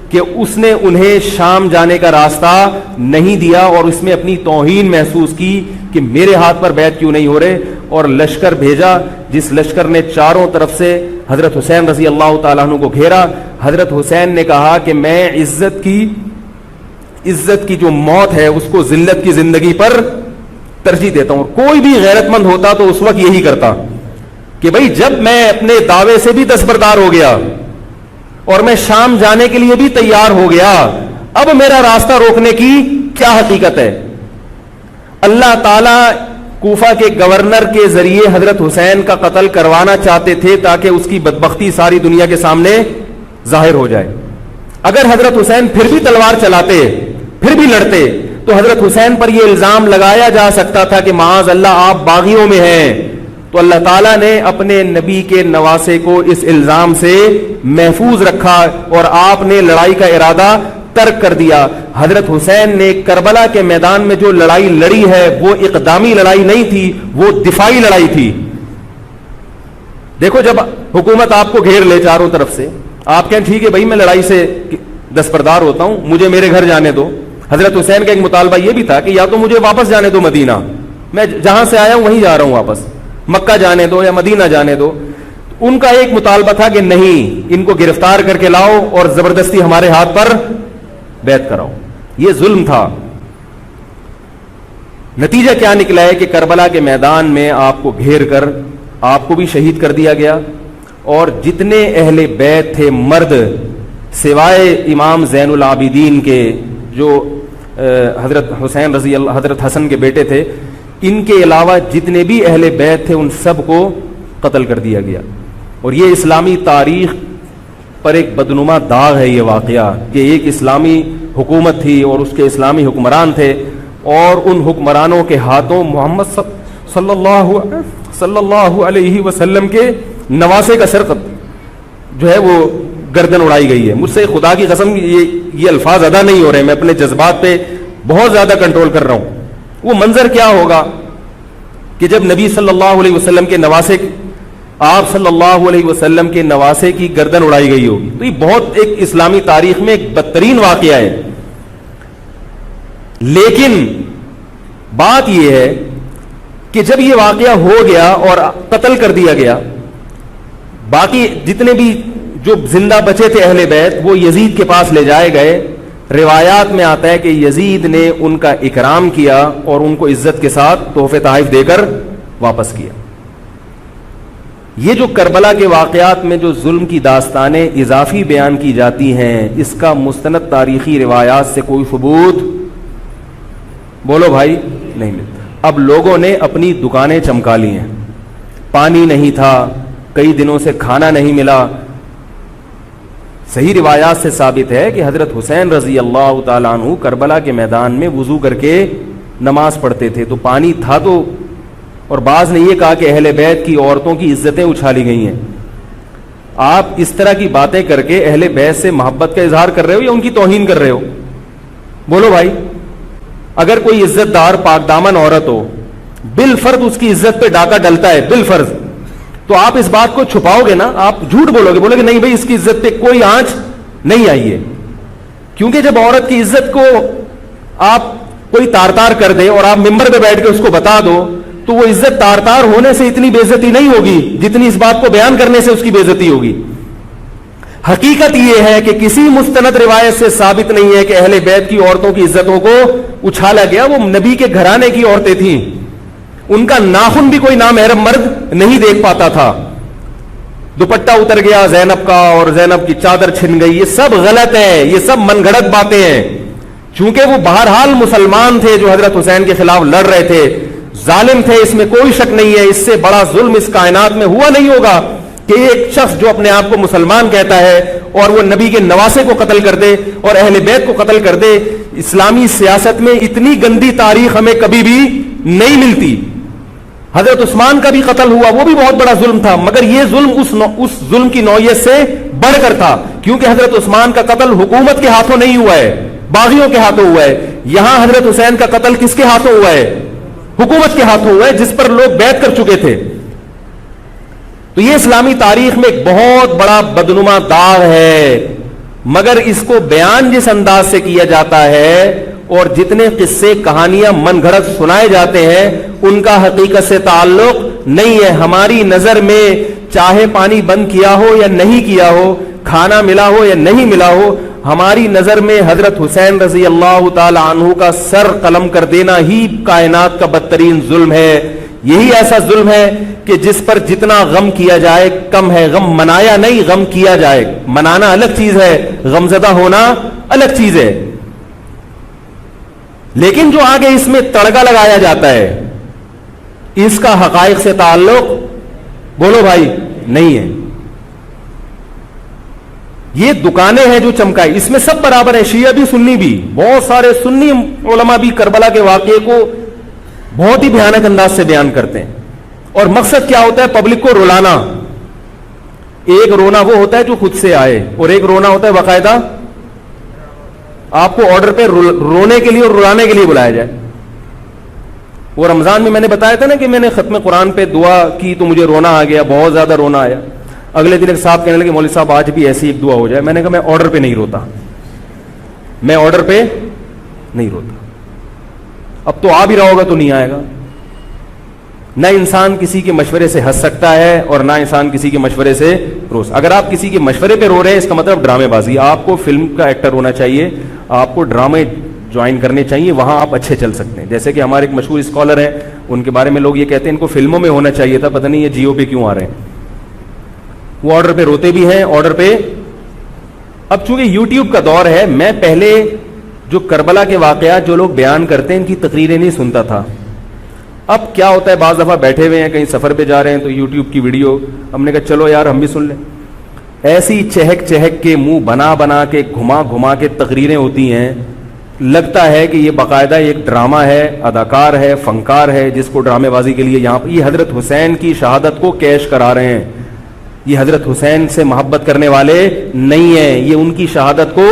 کہ اس نے انہیں شام جانے کا راستہ نہیں دیا اور اس میں اپنی توہین محسوس کی کہ میرے ہاتھ پر بیعت کیوں نہیں ہو رہے، اور لشکر بھیجا جس لشکر نے چاروں طرف سے حضرت حسین رضی اللہ تعالیٰ عنہ کو گھیرا. حضرت حسین نے کہا کہ میں عزت کی جو موت ہے اس کو ذلت کی زندگی پر ترجیح دیتا ہوں. کوئی بھی غیرت مند ہوتا تو اس وقت یہی کرتا کہ بھئی جب میں اپنے دعوے سے بھی دستبردار ہو گیا اور میں شام جانے کے لیے بھی تیار ہو گیا، اب میرا راستہ روکنے کی کیا حقیقت ہے. اللہ تعالی کوفہ کے گورنر کے ذریعے حضرت حسین کا قتل کروانا چاہتے تھے تاکہ اس کی بدبختی ساری دنیا کے سامنے ظاہر ہو جائے. اگر حضرت حسین پھر بھی تلوار چلاتے، پھر بھی لڑتے، تو حضرت حسین پر یہ الزام لگایا جا سکتا تھا کہ معاذ اللہ آپ باغیوں میں ہیں. تو اللہ تعالیٰ نے اپنے نبی کے نواسے کو اس الزام سے محفوظ رکھا اور آپ نے لڑائی کا ارادہ ترک کر دیا. حضرت حسین نے کربلا کے میدان میں جو لڑائی لڑی ہے وہ اقدامی لڑائی نہیں تھی، وہ دفاعی لڑائی تھی. دیکھو جب حکومت آپ کو گھیر لے چاروں طرف سے، آپ کہیں ٹھیک ہے بھائی میں لڑائی سے دستبردار ہوتا ہوں، مجھے میرے گھر جانے دو. حضرت حسین کا ایک مطالبہ یہ بھی تھا کہ یا تو مجھے واپس جانے دو مدینہ، میں جہاں سے آیا ہوں وہیں جا رہا ہوں واپس، مکہ جانے دو یا مدینہ جانے دو. ان کا ایک مطالبہ تھا کہ نہیں، ان کو گرفتار کر کے لاؤ اور زبردستی ہمارے ہاتھ پر بیعت کراؤ. یہ ظلم تھا. نتیجہ کیا نکلا ہے کہ کربلا کے میدان میں آپ کو گھیر کر آپ کو بھی شہید کر دیا گیا، اور جتنے اہل بیت تھے مرد سوائے امام زین العابدین کے جو حضرت حسین رضی اللہ حضرت حسن کے بیٹے تھے، ان کے علاوہ جتنے بھی اہل بیت تھے ان سب کو قتل کر دیا گیا. اور یہ اسلامی تاریخ پر ایک بدنما داغ ہے یہ واقعہ کہ ایک اسلامی حکومت تھی اور اس کے اسلامی حکمران تھے، اور ان حکمرانوں کے ہاتھوں محمد صلی اللہ علیہ وسلم کے نواسے کا سر جو ہے وہ گردن اڑائی گئی ہے. مجھ سے خدا کی قسم یہ الفاظ ادا نہیں ہو رہے، میں اپنے جذبات پہ بہت زیادہ کنٹرول کر رہا ہوں. وہ منظر کیا ہوگا کہ جب نبی صلی اللہ علیہ وسلم کے نواسے آپ صلی اللہ علیہ وسلم کے نواسے کی گردن اڑائی گئی ہوگی. تو یہ بہت ایک اسلامی تاریخ میں ایک بدترین واقعہ ہے. لیکن بات یہ ہے کہ جب یہ واقعہ ہو گیا اور قتل کر دیا گیا، باقی جتنے بھی جو زندہ بچے تھے اہل بیت وہ یزید کے پاس لے جائے گئے. روایات میں آتا ہے کہ یزید نے ان کا اکرام کیا اور ان کو عزت کے ساتھ تحفے تحائف دے کر واپس کیا. یہ جو کربلا کے واقعات میں جو ظلم کی داستانیں اضافی بیان کی جاتی ہیں، اس کا مستند تاریخی روایات سے کوئی ثبوت بولو بھائی نہیں ملتا. اب لوگوں نے اپنی دکانیں چمکا لی ہیں، پانی نہیں تھا، کئی دنوں سے کھانا نہیں ملا. صحیح روایات سے ثابت ہے کہ حضرت حسین رضی اللہ تعالیٰ عنہ کربلا کے میدان میں وضو کر کے نماز پڑھتے تھے، تو پانی تھا تو. اور بعض نے یہ کہا کہ اہل بیت کی عورتوں کی عزتیں اچھالی گئی ہیں. آپ اس طرح کی باتیں کر کے اہل بیت سے محبت کا اظہار کر رہے ہو یا ان کی توہین کر رہے ہو؟ بولو بھائی. اگر کوئی عزت دار پاک دامن عورت ہو، بالفرض اس کی عزت پہ ڈاکہ ڈلتا ہے بالفرض، تو آپ اس بات کو چھپاؤ گے نا، آپ جھوٹ بولو گے، بولو گے نہیں بھائی اس کی عزت پہ کوئی آنچ نہیں آئی ہے. کیونکہ جب عورت کی عزت کو آپ کوئی تار تار کر دے اور آپ ممبر پہ بیٹھ کے اس کو بتا دو، تو وہ عزت تار تار ہونے سے اتنی بے عزتی نہیں ہوگی جتنی اس بات کو بیان کرنے سے اس کی بے عزتی ہوگی. حقیقت یہ ہے کہ کسی مستند روایت سے ثابت نہیں ہے کہ اہل بیت کی عورتوں کی عزتوں کو اچھالا گیا. وہ نبی کے گھرانے کی عورتیں تھیں، ان کا ناخن بھی کوئی نامحرم مرد نہیں دیکھ پاتا تھا. دوپٹہ اتر گیا زینب کا اور زینب کی چادر چھن گئی، یہ سب غلط ہے، یہ سب من گھڑت باتیں ہیں. چونکہ وہ بہرحال مسلمان تھے جو حضرت حسین کے خلاف لڑ رہے تھے، ظالم تھے، اس میں کوئی شک نہیں ہے. اس سے بڑا ظلم اس کائنات میں ہوا نہیں ہوگا کہ ایک شخص جو اپنے آپ کو مسلمان کہتا ہے اور وہ نبی کے نواسے کو قتل کر دے اور اہل بیت کو قتل کر دے. اسلامی سیاست میں اتنی گندی تاریخ ہمیں کبھی بھی نہیں ملتی. حضرت عثمان کا بھی قتل ہوا، وہ بھی بہت بڑا ظلم تھا، مگر یہ ظلم اس ظلم کی نوعیت سے بڑھ کر تھا، کیونکہ حضرت عثمان کا قتل حکومت کے ہاتھوں نہیں ہوا ہے، باغیوں کے ہاتھوں ہوا ہے. یہاں حضرت حسین کا قتل کس کے ہاتھوں ہوا ہے؟ حکومت کے ہاتھوں ہوا ہے، جس پر لوگ بیعت کر چکے تھے. تو یہ اسلامی تاریخ میں ایک بہت بڑا بدنما داغ ہے، مگر اس کو بیان جس انداز سے کیا جاتا ہے اور جتنے قصے کہانیاں من گھڑت سنائے جاتے ہیں ان کا حقیقت سے تعلق نہیں ہے. ہماری نظر میں چاہے پانی بند کیا ہو یا نہیں کیا ہو، کھانا ملا ہو یا نہیں ملا ہو، ہماری نظر میں حضرت حسین رضی اللہ تعالی عنہ کا سر قلم کر دینا ہی کائنات کا بدترین ظلم ہے. یہی ایسا ظلم ہے کہ جس پر جتنا غم کیا جائے کم ہے. غم منایا نہیں، غم کیا جائے. منانا الگ چیز ہے، غمزدہ ہونا الگ چیز ہے. لیکن جو آگے اس میں تڑکا لگایا جاتا ہے اس کا حقائق سے تعلق بولو بھائی نہیں ہے. یہ دکانیں ہیں جو چمکائی، اس میں سب برابر ہیں، شیعہ بھی سنی بھی. بہت سارے سنی علماء بھی کربلا کے واقعے کو بہت ہی بھیانک انداز سے بیان کرتے ہیں. اور مقصد کیا ہوتا ہے؟ پبلک کو رلانا. ایک رونا وہ ہوتا ہے جو خود سے آئے، اور ایک رونا ہوتا ہے باقاعدہ آپ کو آرڈر پہ رونے کے لیے اور رلانے کے لیے بلایا جائے. وہ رمضان میں نے بتایا تھا نا کہ میں نے ختم قرآن پہ دعا کی تو مجھے رونا آ گیا، بہت زیادہ رونا آیا. اگلے دن ایک صاحب کہنے لگے مولوی صاحب آج بھی ایسی ایک دعا ہو جائے. میں نے کہا میں آرڈر پہ نہیں روتا، میں آرڈر پہ نہیں روتا. اب تو آ بھی رہا ہوگا تو نہیں آئے گا. نہ انسان کسی کے مشورے سے ہنس سکتا ہے اور نہ انسان کسی کے مشورے سے رو. اگر آپ کسی کے مشورے پہ رو رہے ہیں اس کا مطلب ڈرامے بازی. آپ کو فلم کا ایکٹر ہونا چاہیے، آپ کو ڈرامے جوائن کرنے چاہیے, وہاں آپ اچھے چل سکتے ہیں. جیسے کہ ہمارے ایک مشہور اسکالر ہیں, ان کے بارے میں لوگ یہ کہتے ہیں ان کو فلموں میں ہونا چاہیے تھا, پتہ نہیں یہ جیو پہ کیوں آ رہے ہیں. وہ آرڈر پہ روتے بھی ہیں, آرڈر پہ. اب چونکہ یوٹیوب کا دور ہے, میں پہلے جو کربلا کے واقعات جو لوگ بیان کرتے ہیں ان کی تقریریں نہیں سنتا تھا. اب کیا ہوتا ہے, بعض دفعہ بیٹھے ہوئے ہیں کہیں سفر پہ جا رہے ہیں تو یوٹیوب کی ویڈیو, ہم نے کہا چلو یار ہم بھی سن لیں. ایسی چہک چہک کے منہ بنا بنا کے گھما گھما کے تقریریں ہوتی ہیں, لگتا ہے کہ یہ باقاعدہ ایک ڈرامہ ہے, اداکار ہے, فنکار ہے, جس کو ڈرامے بازی کے لیے یہاں یہ حضرت حسین کی شہادت کو کیش کرا رہے ہیں. یہ حضرت حسین سے محبت کرنے والے نہیں ہیں, یہ ان کی شہادت کو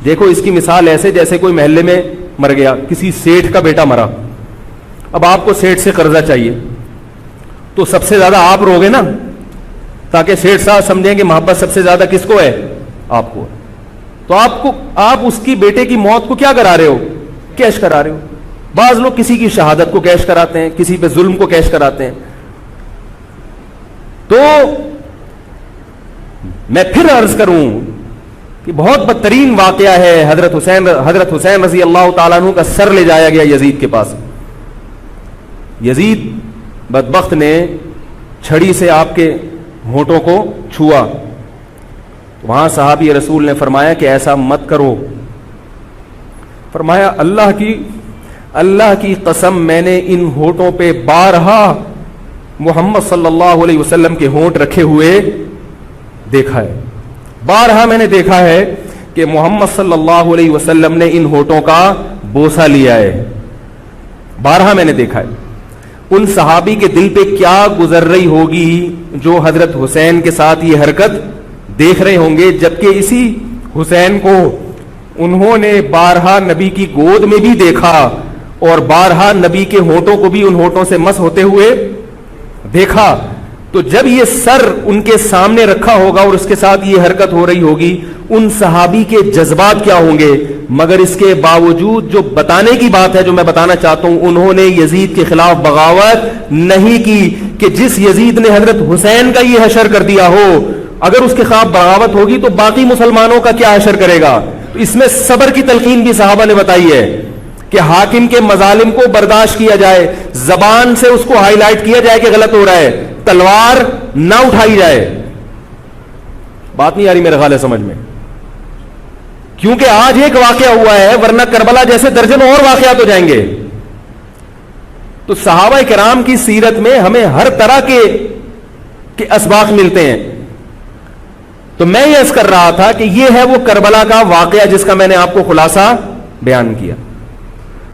دیکھو. اس کی مثال ایسے جیسے کوئی محلے میں مر گیا, کسی سیٹھ کا بیٹا مرا, اب آپ کو سیٹھ سے قرضہ چاہیے تو سب سے زیادہ آپ روگے نا, تاکہ سیٹھ صاحب سمجھیں کہ محبت سب سے زیادہ کس کو ہے, آپ کو. تو آپ اس کی بیٹے کی موت کو کیا کرا رہے ہو, کیش کرا رہے ہو. بعض لوگ کسی کی شہادت کو کیش کراتے ہیں, کسی پہ ظلم کو کیش کراتے ہیں. تو میں پھر عرض کروں کہ بہت بدترین واقعہ ہے. حضرت حسین رضی اللہ تعالیٰ عنہ کا سر لے جایا گیا یزید کے پاس. یزید بدبخت نے چھڑی سے آپ کے ہونٹوں کو چھوا. وہاں صحابی رسول نے فرمایا کہ ایسا مت کرو. فرمایا اللہ کی قسم میں نے ان ہونٹوں پہ بارہا محمد صلی اللہ علیہ وسلم کے ہونٹ رکھے ہوئے دیکھا ہے. بارہا میں نے دیکھا ہے کہ محمد صلی اللہ علیہ وسلم نے ان ہونٹوں کا بوسہ لیا ہے. بارہا میں نے دیکھا ہے. ان صحابی کے دل پہ کیا گزر رہی ہوگی جو حضرت حسین کے ساتھ یہ حرکت دیکھ رہے ہوں گے, جبکہ اسی حسین کو انہوں نے بارہا نبی کی گود میں بھی دیکھا اور بارہا نبی کے ہونٹوں کو بھی ان ہونٹوں سے مس ہوتے ہوئے دیکھا. تو جب یہ سر ان کے سامنے رکھا ہوگا اور اس کے ساتھ یہ حرکت ہو رہی ہوگی, ان صحابی کے جذبات کیا ہوں گے. مگر اس کے باوجود جو بتانے کی بات ہے, جو میں بتانا چاہتا ہوں, انہوں نے یزید کے خلاف بغاوت نہیں کی کہ جس یزید نے حضرت حسین کا یہ حشر کر دیا ہو, اگر اس کے خلاف بغاوت ہوگی تو باقی مسلمانوں کا کیا حشر کرے گا. تو اس میں صبر کی تلقین بھی صحابہ نے بتائی ہے کہ حاکم کے مظالم کو برداشت کیا جائے, زبان سے اس کو ہائی لائٹ کیا جائے کہ غلط ہو رہا ہے, تلوار نہ اٹھائی جائے. بات نہیں آ رہی میرے خیال ہے سمجھ میں, کیونکہ آج ایک واقعہ ہوا ہے, ورنہ کربلا جیسے درجنوں اور واقعات ہو جائیں گے. تو صحابہ کرام کی سیرت میں ہمیں ہر طرح کے اسباق ملتے ہیں. تو میں یہ عرض کر رہا تھا کہ یہ ہے وہ کربلا کا واقعہ جس کا میں نے آپ کو خلاصہ بیان کیا.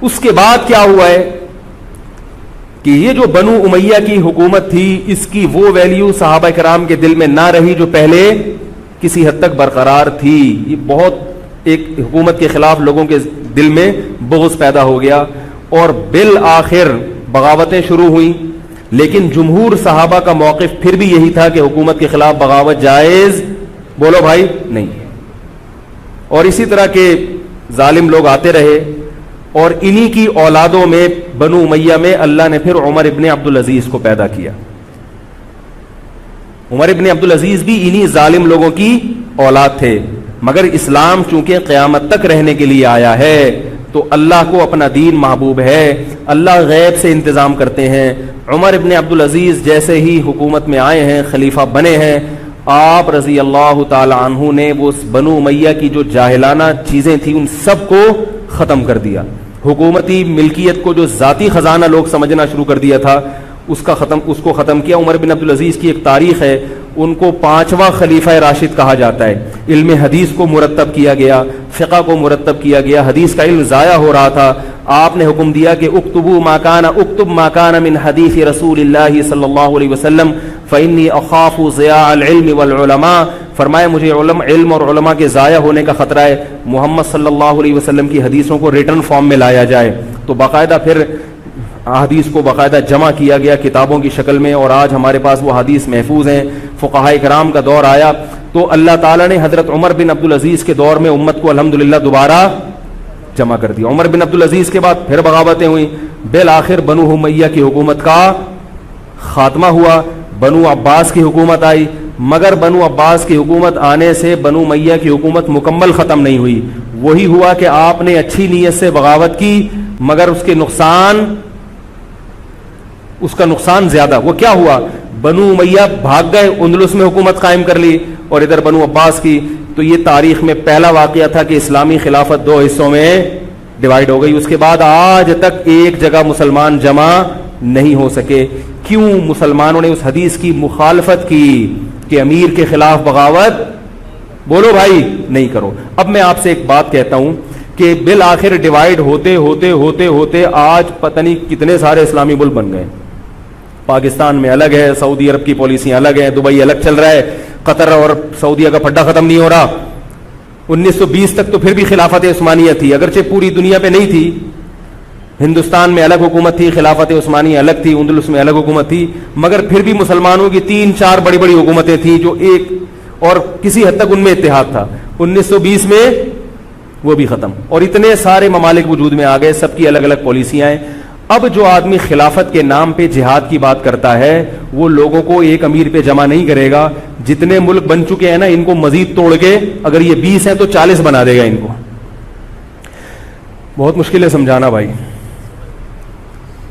اس کے بعد کیا ہوا ہے کہ یہ جو بنو امیہ کی حکومت تھی, اس کی وہ ویلیو صحابہ کرام کے دل میں نہ رہی جو پہلے کسی حد تک برقرار تھی. یہ بہت ایک حکومت کے خلاف لوگوں کے دل میں بغض پیدا ہو گیا اور بالآخر بغاوتیں شروع ہوئیں. لیکن جمہور صحابہ کا موقف پھر بھی یہی تھا کہ حکومت کے خلاف بغاوت جائز, بولو بھائی, نہیں. اور اسی طرح کے ظالم لوگ آتے رہے اور انہی کی اولادوں میں بنو امیہ میں اللہ نے پھر عمر ابن عبدالعزیز کو پیدا کیا. عمر ابن عبدالعزیز بھی انہی ظالم لوگوں کی اولاد تھے, مگر اسلام چونکہ قیامت تک رہنے کے لیے آیا ہے تو اللہ کو اپنا دین محبوب ہے, اللہ غیب سے انتظام کرتے ہیں. عمر ابن عبدالعزیز جیسے ہی حکومت میں آئے ہیں, خلیفہ بنے ہیں, آپ رضی اللہ تعالی عنہ نے وہ بنو امیہ کی جو جاہلانہ چیزیں تھیں ان سب کو ختم کر دیا. حکومتی ملکیت کو جو ذاتی خزانہ لوگ سمجھنا شروع کر دیا تھا اس کو ختم کیا. عمر بن عبدالعزیز کی ایک تاریخ ہے, ان کو 5واں خلیفہ راشد کہا جاتا ہے. علم حدیث کو مرتب کیا گیا, فقہ کو مرتب کیا گیا, حدیث کا علم ضائع ہو رہا تھا. آپ نے حکم دیا کہ اکتب ما کان من حدیث رسول اللہ صلی اللہ علیہ وسلم فإنی اخاف ضیاع العلم والعلماء. فرمایا مجھے علم اور علماء کے ضائع ہونے کا خطرہ ہے, محمد صلی اللہ علیہ وسلم کی حدیثوں کو ریٹن فارم میں لایا جائے. تو باقاعدہ پھر حدیث کو باقاعدہ جمع کیا گیا کتابوں کی شکل میں, اور آج ہمارے پاس وہ حدیث محفوظ ہیں. فقہائے کرام کا دور آیا تو اللہ تعالیٰ نے حضرت عمر بن عبدالعزیز کے دور میں امت کو الحمدللہ دوبارہ جمع کر دیا. عمر بن عبدالعزیز کے بعد پھر بغاوتیں ہوئیں, بالآخر بنو امیہ کی حکومت کا خاتمہ ہوا, بنو عباس کی حکومت آئی. مگر بنو عباس کی حکومت آنے سے بنو امیہ کی حکومت مکمل ختم نہیں ہوئی, وہی ہوا کہ آپ نے اچھی نیت سے بغاوت کی مگر اس کا نقصان زیادہ. وہ کیا ہوا؟ بنو امیہ بھاگ گئے, اندلس میں حکومت قائم کر لی, اور ادھر بنو عباس کی. تو یہ تاریخ میں پہلا واقعہ تھا کہ اسلامی خلافت دو حصوں میں ڈیوائیڈ ہو گئی. اس کے بعد آج تک ایک جگہ مسلمان جمع نہیں ہو سکے. کیوں؟ مسلمانوں نے اس حدیث کی مخالفت کی کہ امیر کے خلاف بغاوت بولو بھائی نہیں کرو. اب میں آپ سے ایک بات کہتا ہوں کہ بالآخر ڈیوائیڈ ہوتے ہوتے ہوتے ہوتے آج پتہ نہیں کتنے سارے اسلامی ملک بن گئے. پاکستان میں الگ ہے, سعودی عرب کی پالیسیاں الگ ہیں, دبئی الگ چل رہا ہے, قطر اور سعودیہ کا پھڈا ختم نہیں ہو رہا. 1920 تک تو پھر بھی خلافت عثمانیہ تھی, اگرچہ پوری دنیا پہ نہیں تھی. ہندوستان میں الگ حکومت تھی, خلافت عثمانیہ الگ تھی, اندلس میں الگ حکومت تھی, مگر پھر بھی مسلمانوں کی 3-4 بڑی بڑی حکومتیں تھیں جو ایک اور کسی حد تک ان میں اتحاد تھا. 1920 میں وہ بھی ختم, اور اتنے سارے ممالک وجود میں آ گئے, سب کی الگ الگ پالیسیاں ہیں. اب جو آدمی خلافت کے نام پہ جہاد کی بات کرتا ہے وہ لوگوں کو ایک امیر پہ جمع نہیں کرے گا. جتنے ملک بن چکے ہیں نا, ان کو مزید توڑ کے, اگر یہ 20 ہیں تو 40 بنا دے گا ان کو. بہت مشکل ہے سمجھانا بھائی.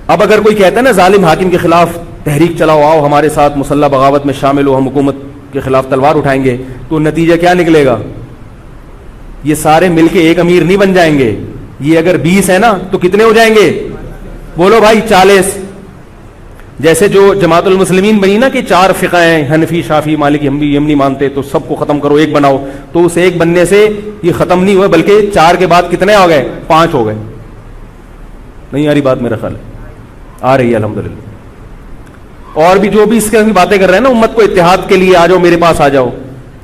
اب اگر کوئی کہتا ہے نا ظالم حاکم کے خلاف تحریک چلاؤ, آؤ ہمارے ساتھ مسلح بغاوت میں شامل ہو, ہم حکومت کے خلاف تلوار اٹھائیں گے, تو نتیجہ کیا نکلے گا؟ یہ سارے مل کے ایک امیر نہیں بن جائیں گے. یہ اگر 20 ہے نا تو کتنے ہو جائیں گے؟ بولو بھائی 40. جیسے جو جماعت المسلمین بنی نا کہ 4 فقہ ہیں, حنفی, شافعی, مالکی, ہم نہیں مانتے, تو سب کو ختم کرو, ایک بناؤ. تو اس ایک بننے سے یہ ختم نہیں ہوئے, بلکہ 4 کے بعد کتنے ہو گئے؟ 5 ہو گئے. نہیں آ رہی بات میرا خیال؟ آ رہی ہے الحمدللہ. اور بھی جو بھی اس کی باتیں کر رہے ہیں نا, امت کو اتحاد کے لیے آ جاؤ, میرے پاس آ جاؤ,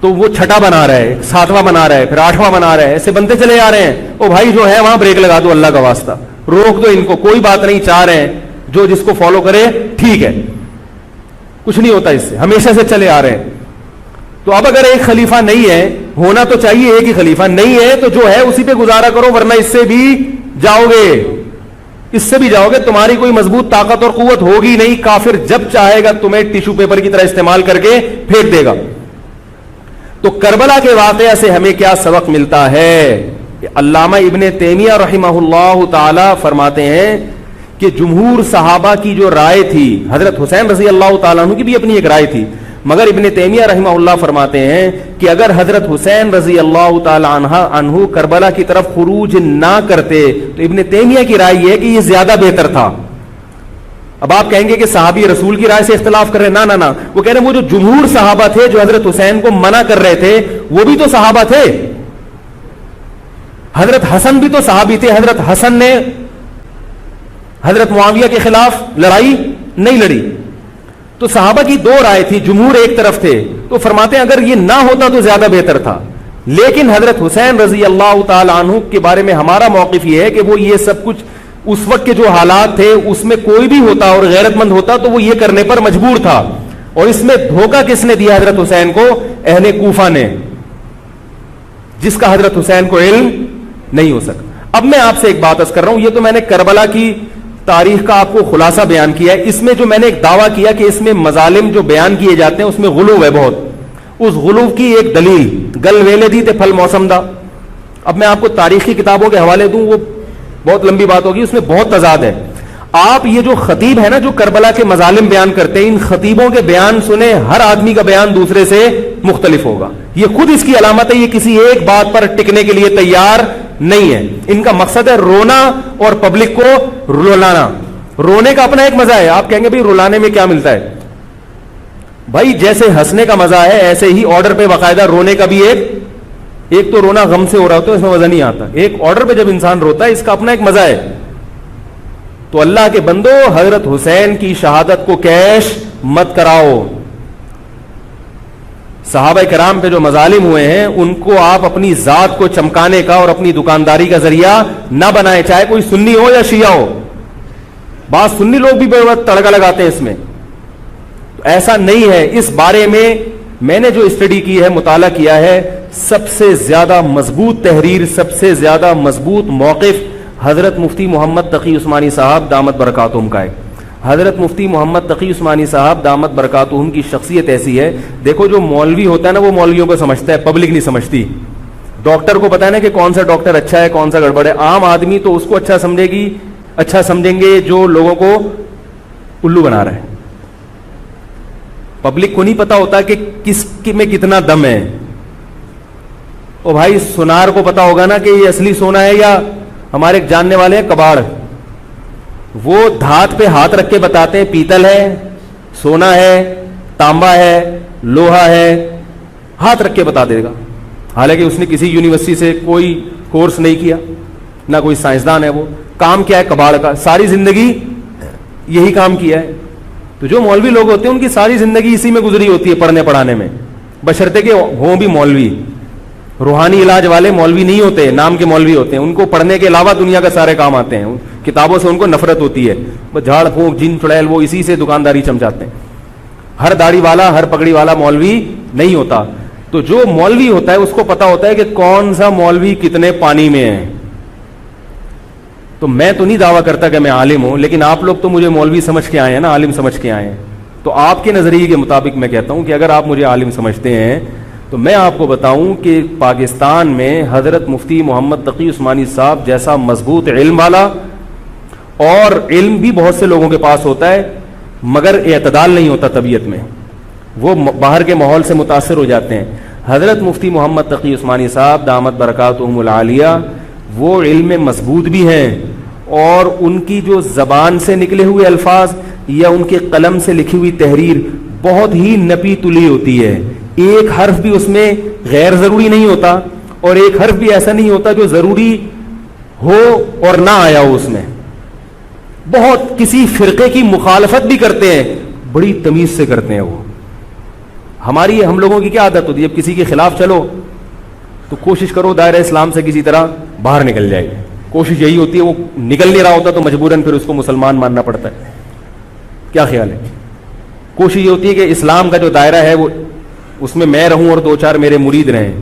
تو وہ 6واں بنا رہا ہے, 7واں بنا رہا ہے, پھر 8واں بنا رہا ہے, ایسے بنتے چلے جا رہے ہیں. او بھائی جو ہے وہاں بریک لگا دو, اللہ کا واسطہ روک دو ان کو, کوئی بات نہیں, 4 ہیں, جو جس کو فالو کرے ٹھیک ہے, کچھ نہیں ہوتا اس سے, ہمیشہ سے چلے آ رہے ہیں. تو اب اگر ایک خلیفہ نہیں ہے, ہونا تو چاہیے ایک ہی خلیفہ, نہیں ہے تو جو ہے اسی پہ گزارا کرو, ورنہ اس سے بھی جاؤ گے, تمہاری کوئی مضبوط طاقت اور قوت ہوگی نہیں. کافر جب چاہے گا تمہیں ٹیشو پیپر کی طرح استعمال کر کے پھینک دے گا. تو کربلا کے واقعہ سے ہمیں کیا سبق ملتا ہے؟ علامہ ابن تیمیہ رحمہ اللہ تعالی فرماتے ہیں کہ جمہور صحابہ کی جو رائے تھی, حضرت حسین رضی اللہ تعالیٰ عنہ کی بھی اپنی ایک رائے تھی, مگر ابن تیمیہ رحمہ اللہ فرماتے ہیں کہ اگر حضرت حسین رضی اللہ تعالیٰ عنہ کربلا کی طرف خروج نہ کرتے تو ابن تیمیہ کی رائے یہ ہے کہ یہ زیادہ بہتر تھا. اب آپ کہیں گے کہ صحابی رسول کی رائے سے اختلاف کر رہے ہیں, نہ, وہ کہہ رہے ہیں وہ جو جمہور صحابہ تھے جو حضرت حسین کو منع کر رہے تھے وہ بھی تو صحابہ تھے. حضرت حسن بھی تو صحابی تھے. حضرت حسن نے حضرت معاویہ کے خلاف لڑائی نہیں لڑی. تو صحابہ کی 2 رائے تھی, جمہور ایک طرف تھے. تو فرماتے ہیں اگر یہ نہ ہوتا تو زیادہ بہتر تھا. لیکن حضرت حسین رضی اللہ تعالی عنہ کے بارے میں ہمارا موقف یہ ہے کہ وہ یہ سب کچھ اس وقت کے جو حالات تھے اس میں کوئی بھی ہوتا اور غیرت مند ہوتا تو وہ یہ کرنے پر مجبور تھا. اور اس میں دھوکہ کس نے دیا حضرت حسین کو؟ اہل کوفہ نے, جس کا حضرت حسین کو علم نہیں ہو سکا. اب میں آپ سے ایک بات عرض کر رہا ہوں, یہ تو میں نے کربلا کی تاریخ کا آپ کو خلاصہ بیان کیا ہے. اس میں جو میں نے ایک دعویٰ کیا کہ اس میں مظالم جو بیان کیے جاتے ہیں اس میں غلو ہے بہت, اس غلو کی ایک دلیل گل ویلے دی تے پھل موسم دا. اب میں آپ کو تاریخی کتابوں کے حوالے دوں, وہ بہت لمبی بات ہوگی, اس میں بہت تضاد ہے. آپ یہ جو خطیب ہے نا جو کربلا کے مظالم بیان کرتے ہیں, ان خطیبوں کے بیان سنیں, ہر آدمی کا بیان دوسرے سے مختلف ہوگا. یہ خود اس کی علامت ہے, یہ کسی ایک بات پر ٹکنے کے لیے تیار نہیں ہے. ان کا مقصد ہے رونا اور پبلک کو رلانا. رونے کا اپنا ایک مزہ ہے. آپ کہیں گے بھائی رلانے میں کیا ملتا ہے؟ بھائی جیسے ہنسنے کا مزہ ہے ایسے ہی آرڈر پہ باقاعدہ رونے کا بھی ایک تو رونا غم سے ہو رہا ہوتا ہے, اس میں مزہ نہیں آتا. ایک آرڈر پہ جب انسان روتا ہے اس کا اپنا ایک مزہ ہے. تو اللہ کے بندو, حضرت حسین کی شہادت کو کیش مت کراؤ. صحابہ کرام پہ جو مظالم ہوئے ہیں ان کو آپ اپنی ذات کو چمکانے کا اور اپنی دکانداری کا ذریعہ نہ بنائیں, چاہے کوئی سنی ہو یا شیعہ ہو. بعض سنی لوگ بھی بہت تڑکا لگاتے ہیں اس میں, ایسا نہیں ہے. اس بارے میں نے جو اسٹڈی کی ہے, مطالعہ کیا ہے, سب سے زیادہ مضبوط تحریر, سب سے زیادہ مضبوط موقف حضرت مفتی محمد تقی عثمانی صاحب دامت برکاتہم کا ہے. حضرت مفتی محمد تقی عثمانی صاحب دامت برکاتہم کی شخصیت ایسی ہے, دیکھو جو مولوی ہوتا ہے نا وہ مولویوں کو سمجھتا ہے, پبلک نہیں سمجھتی. ڈاکٹر کو پتا ہے نا کہ کون سا ڈاکٹر اچھا ہے کون سا گڑبڑ ہے. عام آدمی تو اس کو اچھا سمجھیں گے جو لوگوں کو الو بنا رہا ہے. پبلک کو نہیں پتا ہوتا کہ کس میں کتنا دم ہے. او بھائی سونار کو پتا ہوگا نا کہ یہ اصلی سونا ہے یا ہمارے ایک جاننے والے ہیں کباڑ, وہ دھات پہ ہاتھ رکھ کے بتاتے ہیں پیتل ہے, سونا ہے, تانبا ہے, لوہا ہے, ہاتھ رکھ کے بتا دے گا. حالانکہ اس نے کسی یونیورسٹی سے کوئی کورس نہیں کیا, نہ کوئی سائنسدان ہے. وہ کام کیا ہے کباڑ کا, ساری زندگی یہی کام کیا ہے. تو جو مولوی لوگ ہوتے ہیں ان کی ساری زندگی اسی میں گزری ہوتی ہے, پڑھنے پڑھانے میں, بشرطے کہ ہوں بھی مولوی. روحانی علاج والے مولوی نہیں ہوتے, نام کے مولوی ہوتے ہیں. ان کو پڑھنے کے علاوہ دنیا کا سارے کام آتے ہیں. کتابوں سے ان کو نفرت ہوتی ہے, بس جھاڑ پھونک جن چڑیل وہ اسی سے دکانداری چمچاتے ہیں. ہر داڑھی والا ہر پگڑی والا مولوی نہیں ہوتا. تو جو مولوی ہوتا ہے اس کو پتا ہوتا ہے کہ کون سا مولوی کتنے پانی میں ہے. تو میں تو نہیں دعویٰ کرتا کہ میں عالم ہوں, لیکن آپ لوگ تو مجھے مولوی سمجھ کے آئے ہیں نا, عالم سمجھ کے آئے ہیں. تو آپ کے نظریے کے مطابق میں کہتا ہوں کہ اگر آپ مجھے عالم سمجھتے ہیں تو میں آپ کو بتاؤں کہ پاکستان میں حضرت مفتی محمد تقی عثمانی صاحب جیسا مضبوط علم والا, اور علم بھی بہت سے لوگوں کے پاس ہوتا ہے مگر اعتدال نہیں ہوتا طبیعت میں, وہ باہر کے ماحول سے متاثر ہو جاتے ہیں. حضرت مفتی محمد تقی عثمانی صاحب دامت برکاتہم العالیہ وہ علم میں مضبوط بھی ہیں, اور ان کی جو زبان سے نکلے ہوئے الفاظ یا ان کے قلم سے لکھی ہوئی تحریر بہت ہی نپی تلی ہوتی ہے. ایک حرف بھی اس میں غیر ضروری نہیں ہوتا, اور ایک حرف بھی ایسا نہیں ہوتا جو ضروری ہو اور نہ آیا ہو اس میں. بہت کسی فرقے کی مخالفت بھی کرتے ہیں, بڑی تمیز سے کرتے ہیں. وہ ہم لوگوں کی کیا عادت ہوتی ہے, اب کسی کے خلاف چلو تو کوشش کرو دائرہ اسلام سے کسی طرح باہر نکل جائے. کوشش یہی ہوتی ہے, وہ نکل نہیں رہا ہوتا تو مجبوراً پھر اس کو مسلمان ماننا پڑتا ہے. کیا خیال ہے؟ کوشش یہ ہوتی ہے کہ اسلام کا جو دائرہ ہے وہ اس میں میں رہوں اور دو چار میرے مرید رہیں,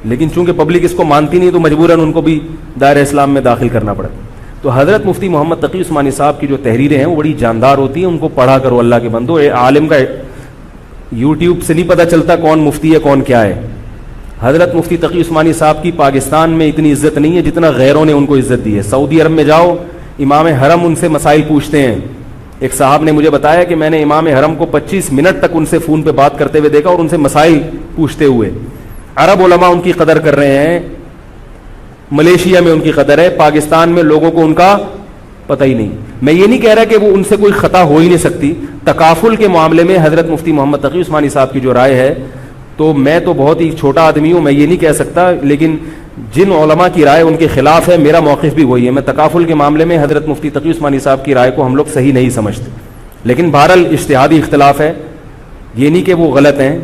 لیکن چونکہ پبلک اس کو مانتی نہیں تو مجبوراً ان کو بھی دائرہ اسلام میں داخل کرنا پڑتا. تو حضرت مفتی محمد تقی عثمانی صاحب کی جو تحریریں ہیں وہ بڑی جاندار ہوتی ہیں, ان کو پڑھا کرو اللہ کے بندو. عالم کا یوٹیوب سے نہیں پتہ چلتا کون مفتی ہے کون کیا ہے. حضرت مفتی تقی عثمانی صاحب کی پاکستان میں اتنی عزت نہیں ہے جتنا غیروں نے ان کو عزت دی ہے. سعودی عرب میں جاؤ, امام حرم ان سے مسائل پوچھتے ہیں. ایک صاحب نے مجھے بتایا کہ میں نے امام حرم کو 25 منٹ تک ان سے فون پہ بات کرتے ہوئے دیکھا اور ان سے مسائل پوچھتے ہوئے. عرب علماء ان کی قدر کر رہے ہیں, ملیشیا میں ان کی قدر ہے, پاکستان میں لوگوں کو ان کا پتہ ہی نہیں. میں یہ نہیں کہہ رہا کہ وہ ان سے کوئی خطا ہو ہی نہیں سکتی. تکافل کے معاملے میں حضرت مفتی محمد تقی عثمانی صاحب کی جو رائے ہے, تو میں تو بہت ہی چھوٹا آدمی ہوں, میں یہ نہیں کہہ سکتا, لیکن جن علماء کی رائے ان کے خلاف ہے میرا موقف بھی وہی ہے. میں تکافل کے معاملے میں حضرت مفتی تقی عثمانی صاحب کی رائے کو ہم لوگ صحیح نہیں سمجھتے, لیکن بہرحال اجتہادی اختلاف ہے, یہ نہیں کہ وہ غلط ہیں.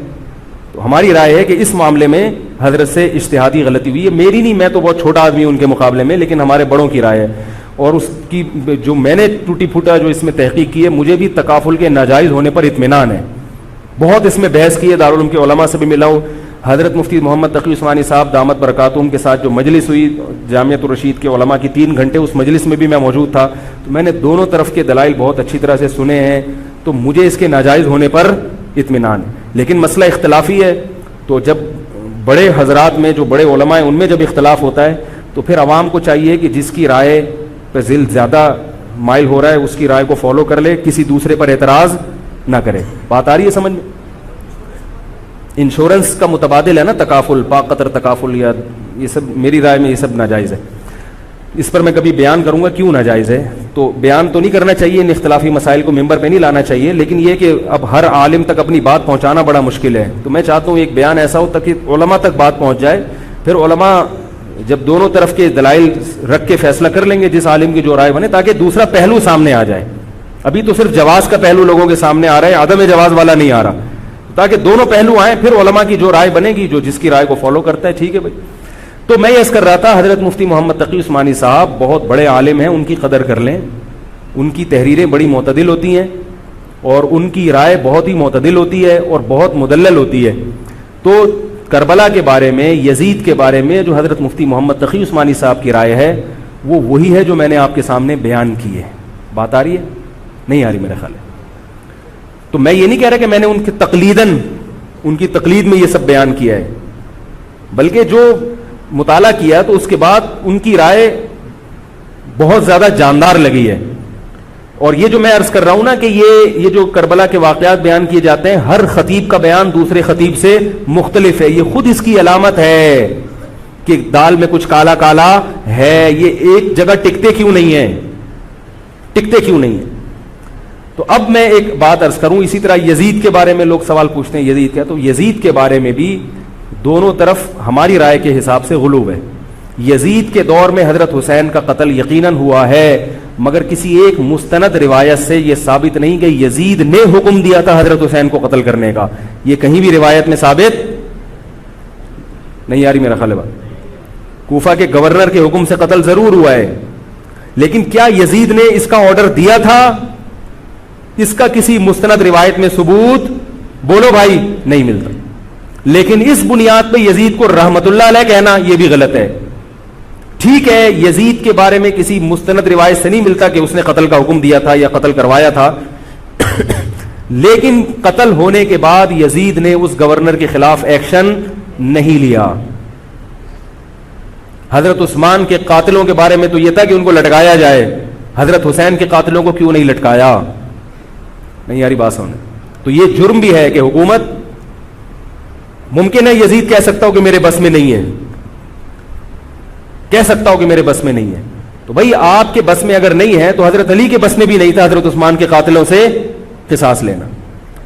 تو ہماری رائے ہے کہ اس معاملے میں حضرت سے اجتہادی غلطی ہوئی ہے. میری نہیں, میں تو بہت چھوٹا آدمی ہوں ان کے مقابلے میں, لیکن ہمارے بڑوں کی رائے ہے. اور اس کی جو میں نے ٹوٹی پھوٹا جو اس میں تحقیق کی ہے, مجھے بھی تکافل کے ناجائز ہونے پر اطمینان ہے. بہت اس میں بحث کی ہے, دارالعلوم کے علماء سے بھی ملا ہوں. حضرت مفتی محمد تقی عثمانی صاحب دامت برکاتہم کے ساتھ جو مجلس ہوئی جامعۃ الرشید کے علماء کی 3 گھنٹے, اس مجلس میں بھی میں موجود تھا. تو میں نے دونوں طرف کے دلائل بہت اچھی طرح سے سنے ہیں, تو مجھے اس کے ناجائز ہونے پر اطمینان ہے. لیکن مسئلہ اختلافی ہے, تو جب بڑے حضرات میں جو بڑے علماء ہیں ان میں جب اختلاف ہوتا ہے تو پھر عوام کو چاہیے کہ جس کی رائے پہ ذل زیادہ مائل ہو رہا ہے اس کی رائے کو فالو کر لے, کسی دوسرے پر اعتراض نہ کرے. بات آ رہی ہے سمجھ میں؟ انشورنس کا متبادل ہے نا تکافل, پاک قطر تکافل, یا یہ سب میری رائے میں یہ سب ناجائز ہے. اس پر میں کبھی بیان کروں گا کیوں ناجائز ہے. تو بیان تو نہیں کرنا چاہیے, ان اختلافی مسائل کو ممبر پہ نہیں لانا چاہیے, لیکن یہ کہ اب ہر عالم تک اپنی بات پہنچانا بڑا مشکل ہے. تو میں چاہتا ہوں ایک بیان ایسا ہو تاکہ علماء تک بات پہنچ جائے. پھر علماء جب دونوں طرف کے دلائل رکھ کے فیصلہ کر لیں گے جس عالم کی جو رائے بنے, تاکہ دوسرا پہلو سامنے آ جائے. ابھی تو صرف جواز کا پہلو لوگوں کے سامنے آ رہا ہے, عدم جواز والا نہیں آ رہا, تاکہ دونوں پہلو آئیں. پھر علماء کی جو رائے بنے گی, جو جس کی رائے کو فالو کرتا ہے, ٹھیک ہے بھائی. تو میں یہ کر رہا تھا, حضرت مفتی محمد تقی عثمانی صاحب بہت بڑے عالم ہیں, ان کی قدر کر لیں. ان کی تحریریں بڑی معتدل ہوتی ہیں, اور ان کی رائے بہت ہی معتدل ہوتی ہے اور بہت مدلل ہوتی ہے. تو کربلا کے بارے میں, یزید کے بارے میں جو حضرت مفتی محمد تقی عثمانی صاحب کی رائے ہے وہ وہی ہے جو میں نے آپ کے سامنے بیان کی ہے. بات آ رہی ہے؟ نہیں آ رہی میرا خیال ہے. تو میں یہ نہیں کہہ رہا کہ میں نے ان کی تقلید میں یہ سب بیان کیا ہے, بلکہ جو مطالعہ کیا تو اس کے بعد ان کی رائے بہت زیادہ جاندار لگی ہے. اور یہ جو میں عرض کر رہا ہوں نا کہ یہ جو کربلا کے واقعات بیان کیے جاتے ہیں, ہر خطیب کا بیان دوسرے خطیب سے مختلف ہے. یہ خود اس کی علامت ہے کہ دال میں کچھ کالا کالا ہے, یہ ایک جگہ ٹکتے کیوں نہیں ہیں, ٹکتے کیوں نہیں ہیں. تو اب میں ایک بات عرض کروں. اسی طرح یزید کے بارے میں لوگ سوال پوچھتے ہیں, یزید کیا, تو یزید کے بارے میں بھی دونوں طرف ہماری رائے کے حساب سے غلو ہے. یزید کے دور میں حضرت حسین کا قتل یقیناً ہوا ہے, مگر کسی ایک مستند روایت سے یہ ثابت نہیں کہ یزید نے حکم دیا تھا حضرت حسین کو قتل کرنے کا. یہ کہیں بھی روایت میں ثابت نہیں آ رہی میرا خیال ہے. کوفہ کے گورنر کے حکم سے قتل ضرور ہوا ہے, لیکن کیا یزید نے اس کا آرڈر دیا تھا؟ اس کا کسی مستند روایت میں ثبوت بولو بھائی نہیں ملتا. لیکن اس بنیاد پہ یزید کو رحمت اللہ علیہ کہنا یہ بھی غلط ہے. ٹھیک ہے, یزید کے بارے میں کسی مستند روایت سے نہیں ملتا کہ اس نے قتل کا حکم دیا تھا یا قتل کروایا تھا, لیکن قتل ہونے کے بعد یزید نے اس گورنر کے خلاف ایکشن نہیں لیا. حضرت عثمان کے قاتلوں کے بارے میں تو یہ تھا کہ ان کو لٹکایا جائے, حضرت حسین کے قاتلوں کو کیوں نہیں لٹکایا؟ نہیں یاری بات سمجھ. تو یہ جرم بھی ہے کہ حکومت, ممکن ہے یزید کہہ سکتا ہو کہ میرے بس میں نہیں ہے, کہہ سکتا ہو کہ میرے بس میں نہیں ہے. تو بھائی آپ کے بس میں اگر نہیں ہے تو حضرت علی کے بس میں بھی نہیں تھا حضرت عثمان کے قاتلوں سے قصاص لینا.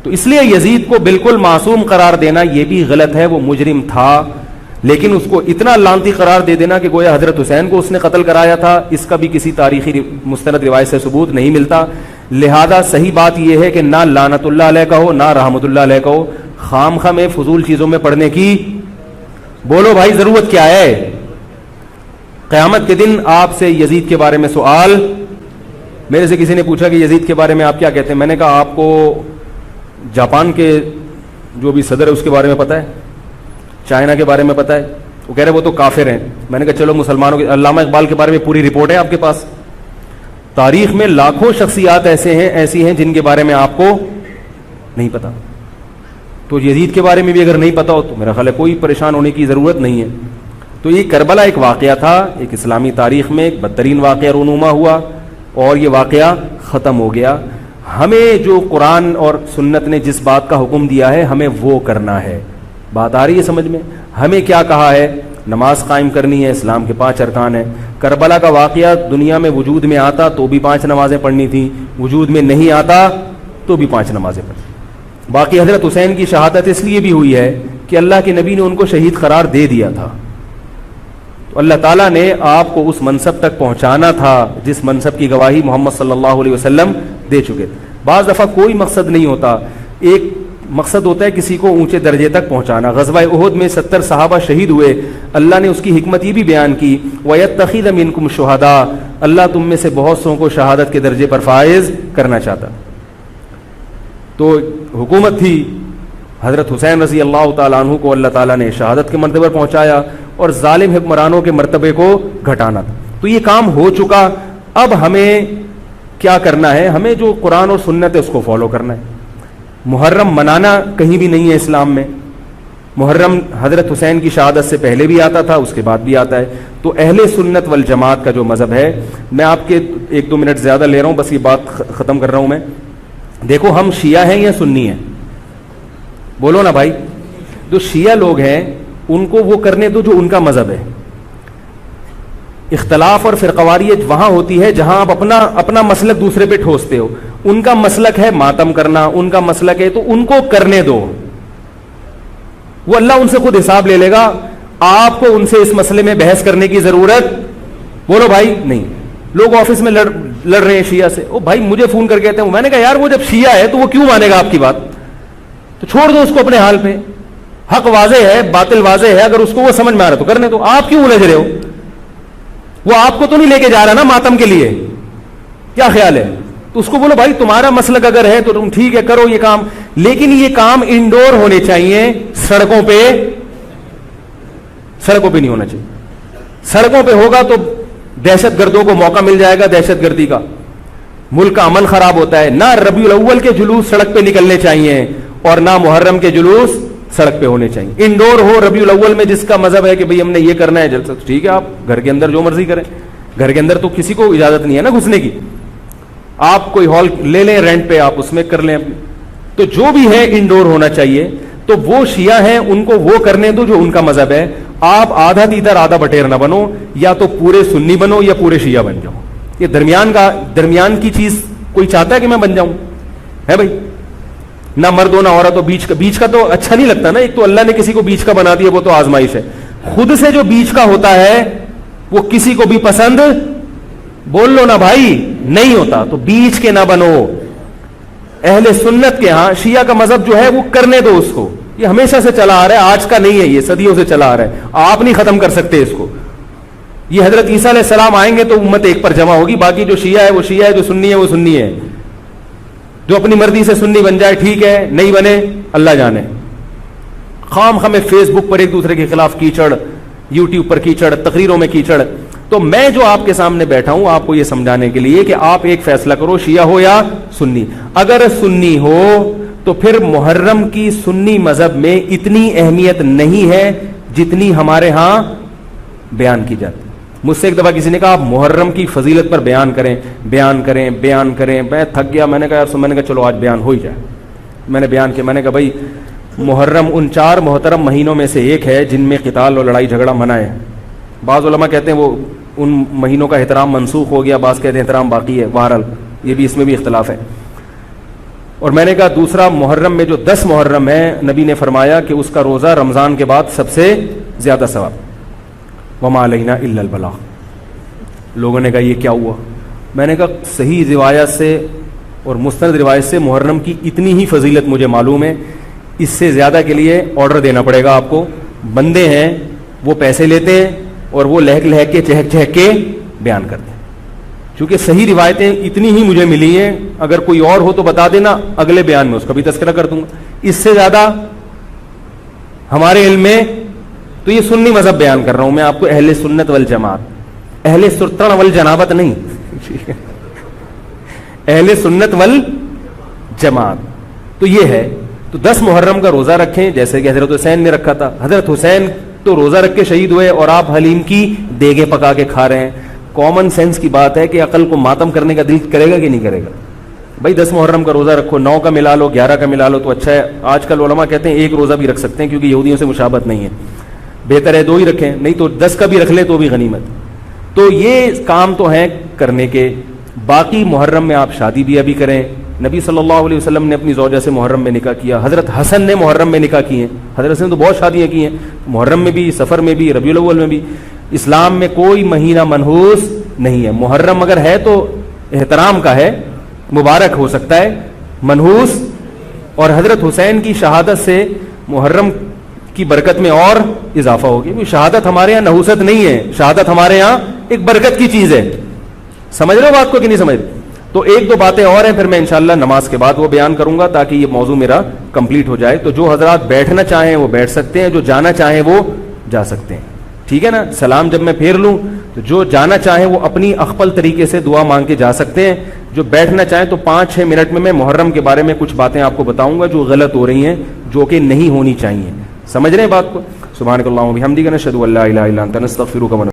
تو اس لیے یزید کو بالکل معصوم قرار دینا یہ بھی غلط ہے. وہ مجرم تھا, لیکن اس کو اتنا لعنتی قرار دے دینا کہ گویا حضرت حسین کو اس نے قتل کرایا تھا, اس کا بھی کسی تاریخی مستند روایت سے ثبوت نہیں ملتا. لہذا صحیح بات یہ ہے کہ نہ لعنت اللہ علیہ کہو نہ رحمت اللہ علیہ کہو. خام خواہ میں فضول چیزوں میں پڑھنے کی بولو بھائی ضرورت کیا ہے؟ قیامت کے دن آپ سے یزید کے بارے میں سوال, میرے سے کسی نے پوچھا کہ یزید کے بارے میں آپ کیا کہتے ہیں. میں نے کہا آپ کو جاپان کے جو بھی صدر ہے اس کے بارے میں پتہ ہے, چائنا کے بارے میں پتہ ہے؟ وہ کہہ رہے وہ تو کافر ہیں. میں نے کہا چلو مسلمانوں کے, علامہ اقبال کے بارے میں پوری رپورٹ ہے آپ کے پاس. تاریخ میں لاکھوں شخصیات ایسی ہیں جن کے بارے میں آپ کو نہیں پتا. تو یزید کے بارے میں بھی اگر نہیں پتا ہو تو میرا خیال ہے کوئی پریشان ہونے کی ضرورت نہیں ہے. تو یہ کربلا ایک واقعہ تھا, ایک اسلامی تاریخ میں ایک بدترین واقعہ رونما ہوا اور یہ واقعہ ختم ہو گیا. ہمیں جو قرآن اور سنت نے جس بات کا حکم دیا ہے ہمیں وہ کرنا ہے. بات آ رہی ہے سمجھ میں؟ ہمیں کیا کہا ہے؟ نماز قائم کرنی ہے, اسلام کے 5 ارکان ہیں. کربلا کا واقعہ دنیا میں وجود میں آتا تو بھی 5 نمازیں پڑھنی تھیں, وجود میں نہیں آتا تو بھی 5 نمازیں پڑھنی. باقی حضرت حسین کی شہادت اس لیے بھی ہوئی ہے کہ اللہ کے نبی نے ان کو شہید قرار دے دیا تھا. تو اللہ تعالیٰ نے آپ کو اس منصب تک پہنچانا تھا جس منصب کی گواہی محمد صلی اللہ علیہ وسلم دے چکے تھے. بعض دفعہ کوئی مقصد نہیں ہوتا, ایک مقصد ہوتا ہے کسی کو اونچے درجے تک پہنچانا. غزوہ احد میں 70 صحابہ شہید ہوئے. اللہ نے اس کی حکمت یہ بھی بیان کی, وَيَتَّخِذَ مِنْكُمْ شُهَدَاءَ, اللہ تم میں سے بہت سو کو شہادت کے درجے پر فائز کرنا چاہتا. تو حکومت تھی, حضرت حسین رضی اللہ تعالیٰ عنہ کو اللہ تعالیٰ نے شہادت کے مرتبے پر پہنچایا اور ظالم حکمرانوں کے مرتبے کو گھٹانا تھا. تو یہ کام ہو چکا. اب ہمیں کیا کرنا ہے؟ ہمیں جو قرآن اور سنت ہے اس کو فالو کرنا ہے. محرم منانا کہیں بھی نہیں ہے اسلام میں. محرم حضرت حسین کی شہادت سے پہلے بھی آتا تھا, اس کے بعد بھی آتا ہے. تو اہل سنت والجماعت کا جو مذہب ہے, میں آپ کے 1-2 منٹ زیادہ لے رہا ہوں, بس یہ بات ختم کر رہا ہوں میں. دیکھو ہم شیعہ ہیں یا سنی ہیں؟ بولو نا بھائی. جو شیعہ لوگ ہیں ان کو وہ کرنے دو جو ان کا مذہب ہے. اختلاف اور فرقواریت وہاں ہوتی ہے جہاں آپ اپنا مسلک دوسرے پہ ٹھوستے ہو. ان کا مسلک ہے ماتم کرنا, ان کا مسلک ہے تو ان کو کرنے دو, وہ اللہ ان سے خود حساب لے لے گا. آپ کو ان سے اس مسئلے میں بحث کرنے کی ضرورت بولو بھائی نہیں. لوگ آفس میں لڑ رہے ہیں شیعہ سے, او بھائی مجھے فون کر کے کہتے ہیں, میں نے کہا یار وہ جب شیعہ ہے تو وہ کیوں مانے گا آپ کی بات؟ تو چھوڑ دو اس کو اپنے حال پہ. حق واضح ہے, باطل واضح ہے, اگر اس کو وہ سمجھ میں آ رہا تو کرنے دو. آپ کیوں الجھ رہے ہو؟ وہ آپ کو تو نہیں لے کے جا رہا نا ماتم کے لیے, کیا خیال ہے؟ تو اس کو بولو بھائی تمہارا مسلک اگر ہے تو تم ٹھیک ہے کرو یہ کام, لیکن یہ کام انڈور ہونے چاہیے, سڑکوں پہ نہیں ہونا چاہیے. سڑکوں پہ ہوگا تو دہشت گردوں کو موقع مل جائے گا دہشت گردی کا, ملک کا امن خراب ہوتا ہے. نہ ربیع الاول کے جلوس سڑک پہ نکلنے چاہیے اور نہ محرم کے جلوس سڑک پہ ہونے چاہیے. انڈور ہو ربیع الاول میں, جس کا مذہب ہے کہ بھئی ہم نے یہ کرنا ہے جلسہ, ٹھیک ہے, آپ گھر کے اندر جو مرضی کریں. گھر کے اندر تو کسی کو اجازت نہیں ہے نا گھسنے کی. آپ کوئی ہال لے لیں رینٹ پہ, آپ اس میں کر لیں اپنے. تو جو بھی ہے انڈور ہونا چاہیے. تو وہ شیعہ ہیں, ان کو وہ کرنے دو جو ان کا مذہب ہے. آپ آدھا تیتر آدھا بٹیر نہ بنو, یا تو پورے سنی بنو یا پورے شیعہ بن جاؤ. یہ درمیان کی چیز کوئی چاہتا ہے کہ میں بن جاؤں؟ ہے بھائی, نہ مرد ہو نہ عورت ہو, بیچ کا تو اچھا نہیں لگتا نا. ایک تو اللہ نے کسی کو بیچ کا بنا دیا, وہ تو آزمائش ہے. خود سے جو بیچ کا ہوتا ہے وہ کسی کو بھی پسند, بول لو نا بھائی, نہیں ہوتا. تو بیچ کے نہ بنو. اہل سنت کے ہاں شیعہ کا مذہب جو ہے وہ کرنے دو اس کو. یہ ہمیشہ سے چلا آ رہا ہے, آج کا نہیں ہے, یہ صدیوں سے چلا آ رہا ہے. آپ نہیں ختم کر سکتے اس کو. یہ حضرت عیسیٰ علیہ السلام آئیں گے تو امت ایک پر جمع ہوگی. باقی جو شیعہ ہے وہ شیعہ ہے, جو سنی ہے وہ سنی ہے. جو اپنی مرضی سے سنی بن جائے ٹھیک ہے, نہیں بنے اللہ جانے. خام خامے فیس بک پر ایک دوسرے کے خلاف کیچڑ, یوٹیوب پر کیچڑ, تقریروں میں کیچڑ. تو میں جو آپ کے سامنے بیٹھا ہوں آپ کو یہ سمجھانے کے لیے کہ آپ ایک فیصلہ کرو, شیعہ ہو یا سنی. اگر سنی ہو تو پھر محرم کی سنی مذہب میں اتنی اہمیت نہیں ہے جتنی ہمارے ہاں بیان کی جاتی. مجھ سے ایک دفعہ کسی نے کہا آپ محرم کی فضیلت پر بیان کریں. میں تھک گیا. میں نے کہا چلو آج بیان ہو ہی جائے. میں نے بیان کیا. میں نے کہا بھائی محرم ان 4 محترم مہینوں میں سے ایک ہے جن میں قتال اور لڑائی جھگڑا منع ہے. بعض علماء کہتے ہیں وہ ان مہینوں کا احترام منسوخ ہو گیا, بعض کہتے ہیں احترام باقی ہے. بہرحال یہ بھی, اس میں بھی اختلاف ہے. اور میں نے کہا دوسرا محرم میں جو 10 محرم ہے, نبی نے فرمایا کہ اس کا روزہ رمضان کے بعد سب سے زیادہ ثواب. وما علینا الا البلاغ. لوگوں نے کہا یہ کیا ہوا؟ میں نے کہا صحیح روایت سے اور مستند روایت سے محرم کی اتنی ہی فضیلت مجھے معلوم ہے. اس سے زیادہ کے لیے آرڈر دینا پڑے گا آپ کو. بندے ہیں وہ پیسے لیتے ہیں اور وہ لہک لہک کے چہک چہک کے بیان کرتے ہیں. چونکہ صحیح روایتیں اتنی ہی مجھے ملی ہیں, اگر کوئی اور ہو تو بتا دینا, اگلے بیان میں اس کا بھی تذکرہ کر دوں گا. اس سے زیادہ ہمارے علم میں تو یہ سنی مذہب بیان کر رہا ہوں میں آپ کو, اہل سنت والجماعت, اہل سرطن والجنابت نہیں, اہل سنت والجماعت. تو یہ ہے. تو 10 محرم کا روزہ رکھیں جیسے کہ حضرت حسین نے رکھا تھا. حضرت حسین تو روزہ رکھ کے شہید ہوئے اور آپ حلیم کی دیگیں پکا کے کھا رہے ہیں. کامن سینس کی بات ہے کہ عقل کو ماتم کرنے کا دل کرے گا کہ نہیں کرے گا؟ بھائی 10 محرم کا روزہ رکھو, 9 کا ملا لو, 11 کا ملا لو تو اچھا ہے. آج کل علماء کہتے ہیں ایک روزہ بھی رکھ سکتے ہیں کیونکہ یہودیوں سے مشابہت نہیں ہے, بہتر ہے 2 ہی رکھیں, نہیں تو 10 کا بھی رکھ لیں تو بھی غنیمت. تو یہ کام تو ہیں کرنے کے. باقی محرم میں آپ شادی بیاہ بھی کریں. نبی صلی اللہ علیہ وسلم نے اپنی زوجہ سے محرم میں نکاح کیا. حضرت حسن نے محرم میں نکاح کیے. حضرت حسن نے تو بہت شادیاں کی ہیں, محرم میں بھی, سفر میں بھی, ربیع الاول میں بھی. اسلام میں کوئی مہینہ منحوس نہیں ہے. محرم اگر ہے تو احترام کا ہے, مبارک ہو سکتا ہے, منحوس. اور حضرت حسین کی شہادت سے محرم کی برکت میں اور اضافہ ہوگی. شہادت ہمارے یہاں نحوست نہیں ہے, شہادت ہمارے یہاں ایک برکت کی چیز ہے. سمجھ رہے ہو بات کو کہ نہیں سمجھ رہے؟ تو 1-2 باتیں اور ہیں, پھر میں انشاءاللہ نماز کے بعد وہ بیان کروں گا تاکہ یہ موضوع میرا کمپلیٹ ہو جائے. تو جو حضرات بیٹھنا چاہیں وہ بیٹھ سکتے ہیں, جو جانا چاہیں وہ جا سکتے ہیں. ٹھیک ہے نا؟ سلام جب میں پھیر لوں تو جو جانا چاہیں وہ اپنی اخپل طریقے سے دعا مانگ کے جا سکتے ہیں. جو بیٹھنا چاہیں تو 5-6 منٹ میں محرم کے بارے میں کچھ باتیں آپ کو بتاؤں گا جو غلط ہو رہی ہیں, جو کہ نہیں ہونی چاہیے. سمجھ رہے ہیں بات کو؟ سبحانک اللہم و بحمدک نشہد ان لا الہ الا انت نستغفرک.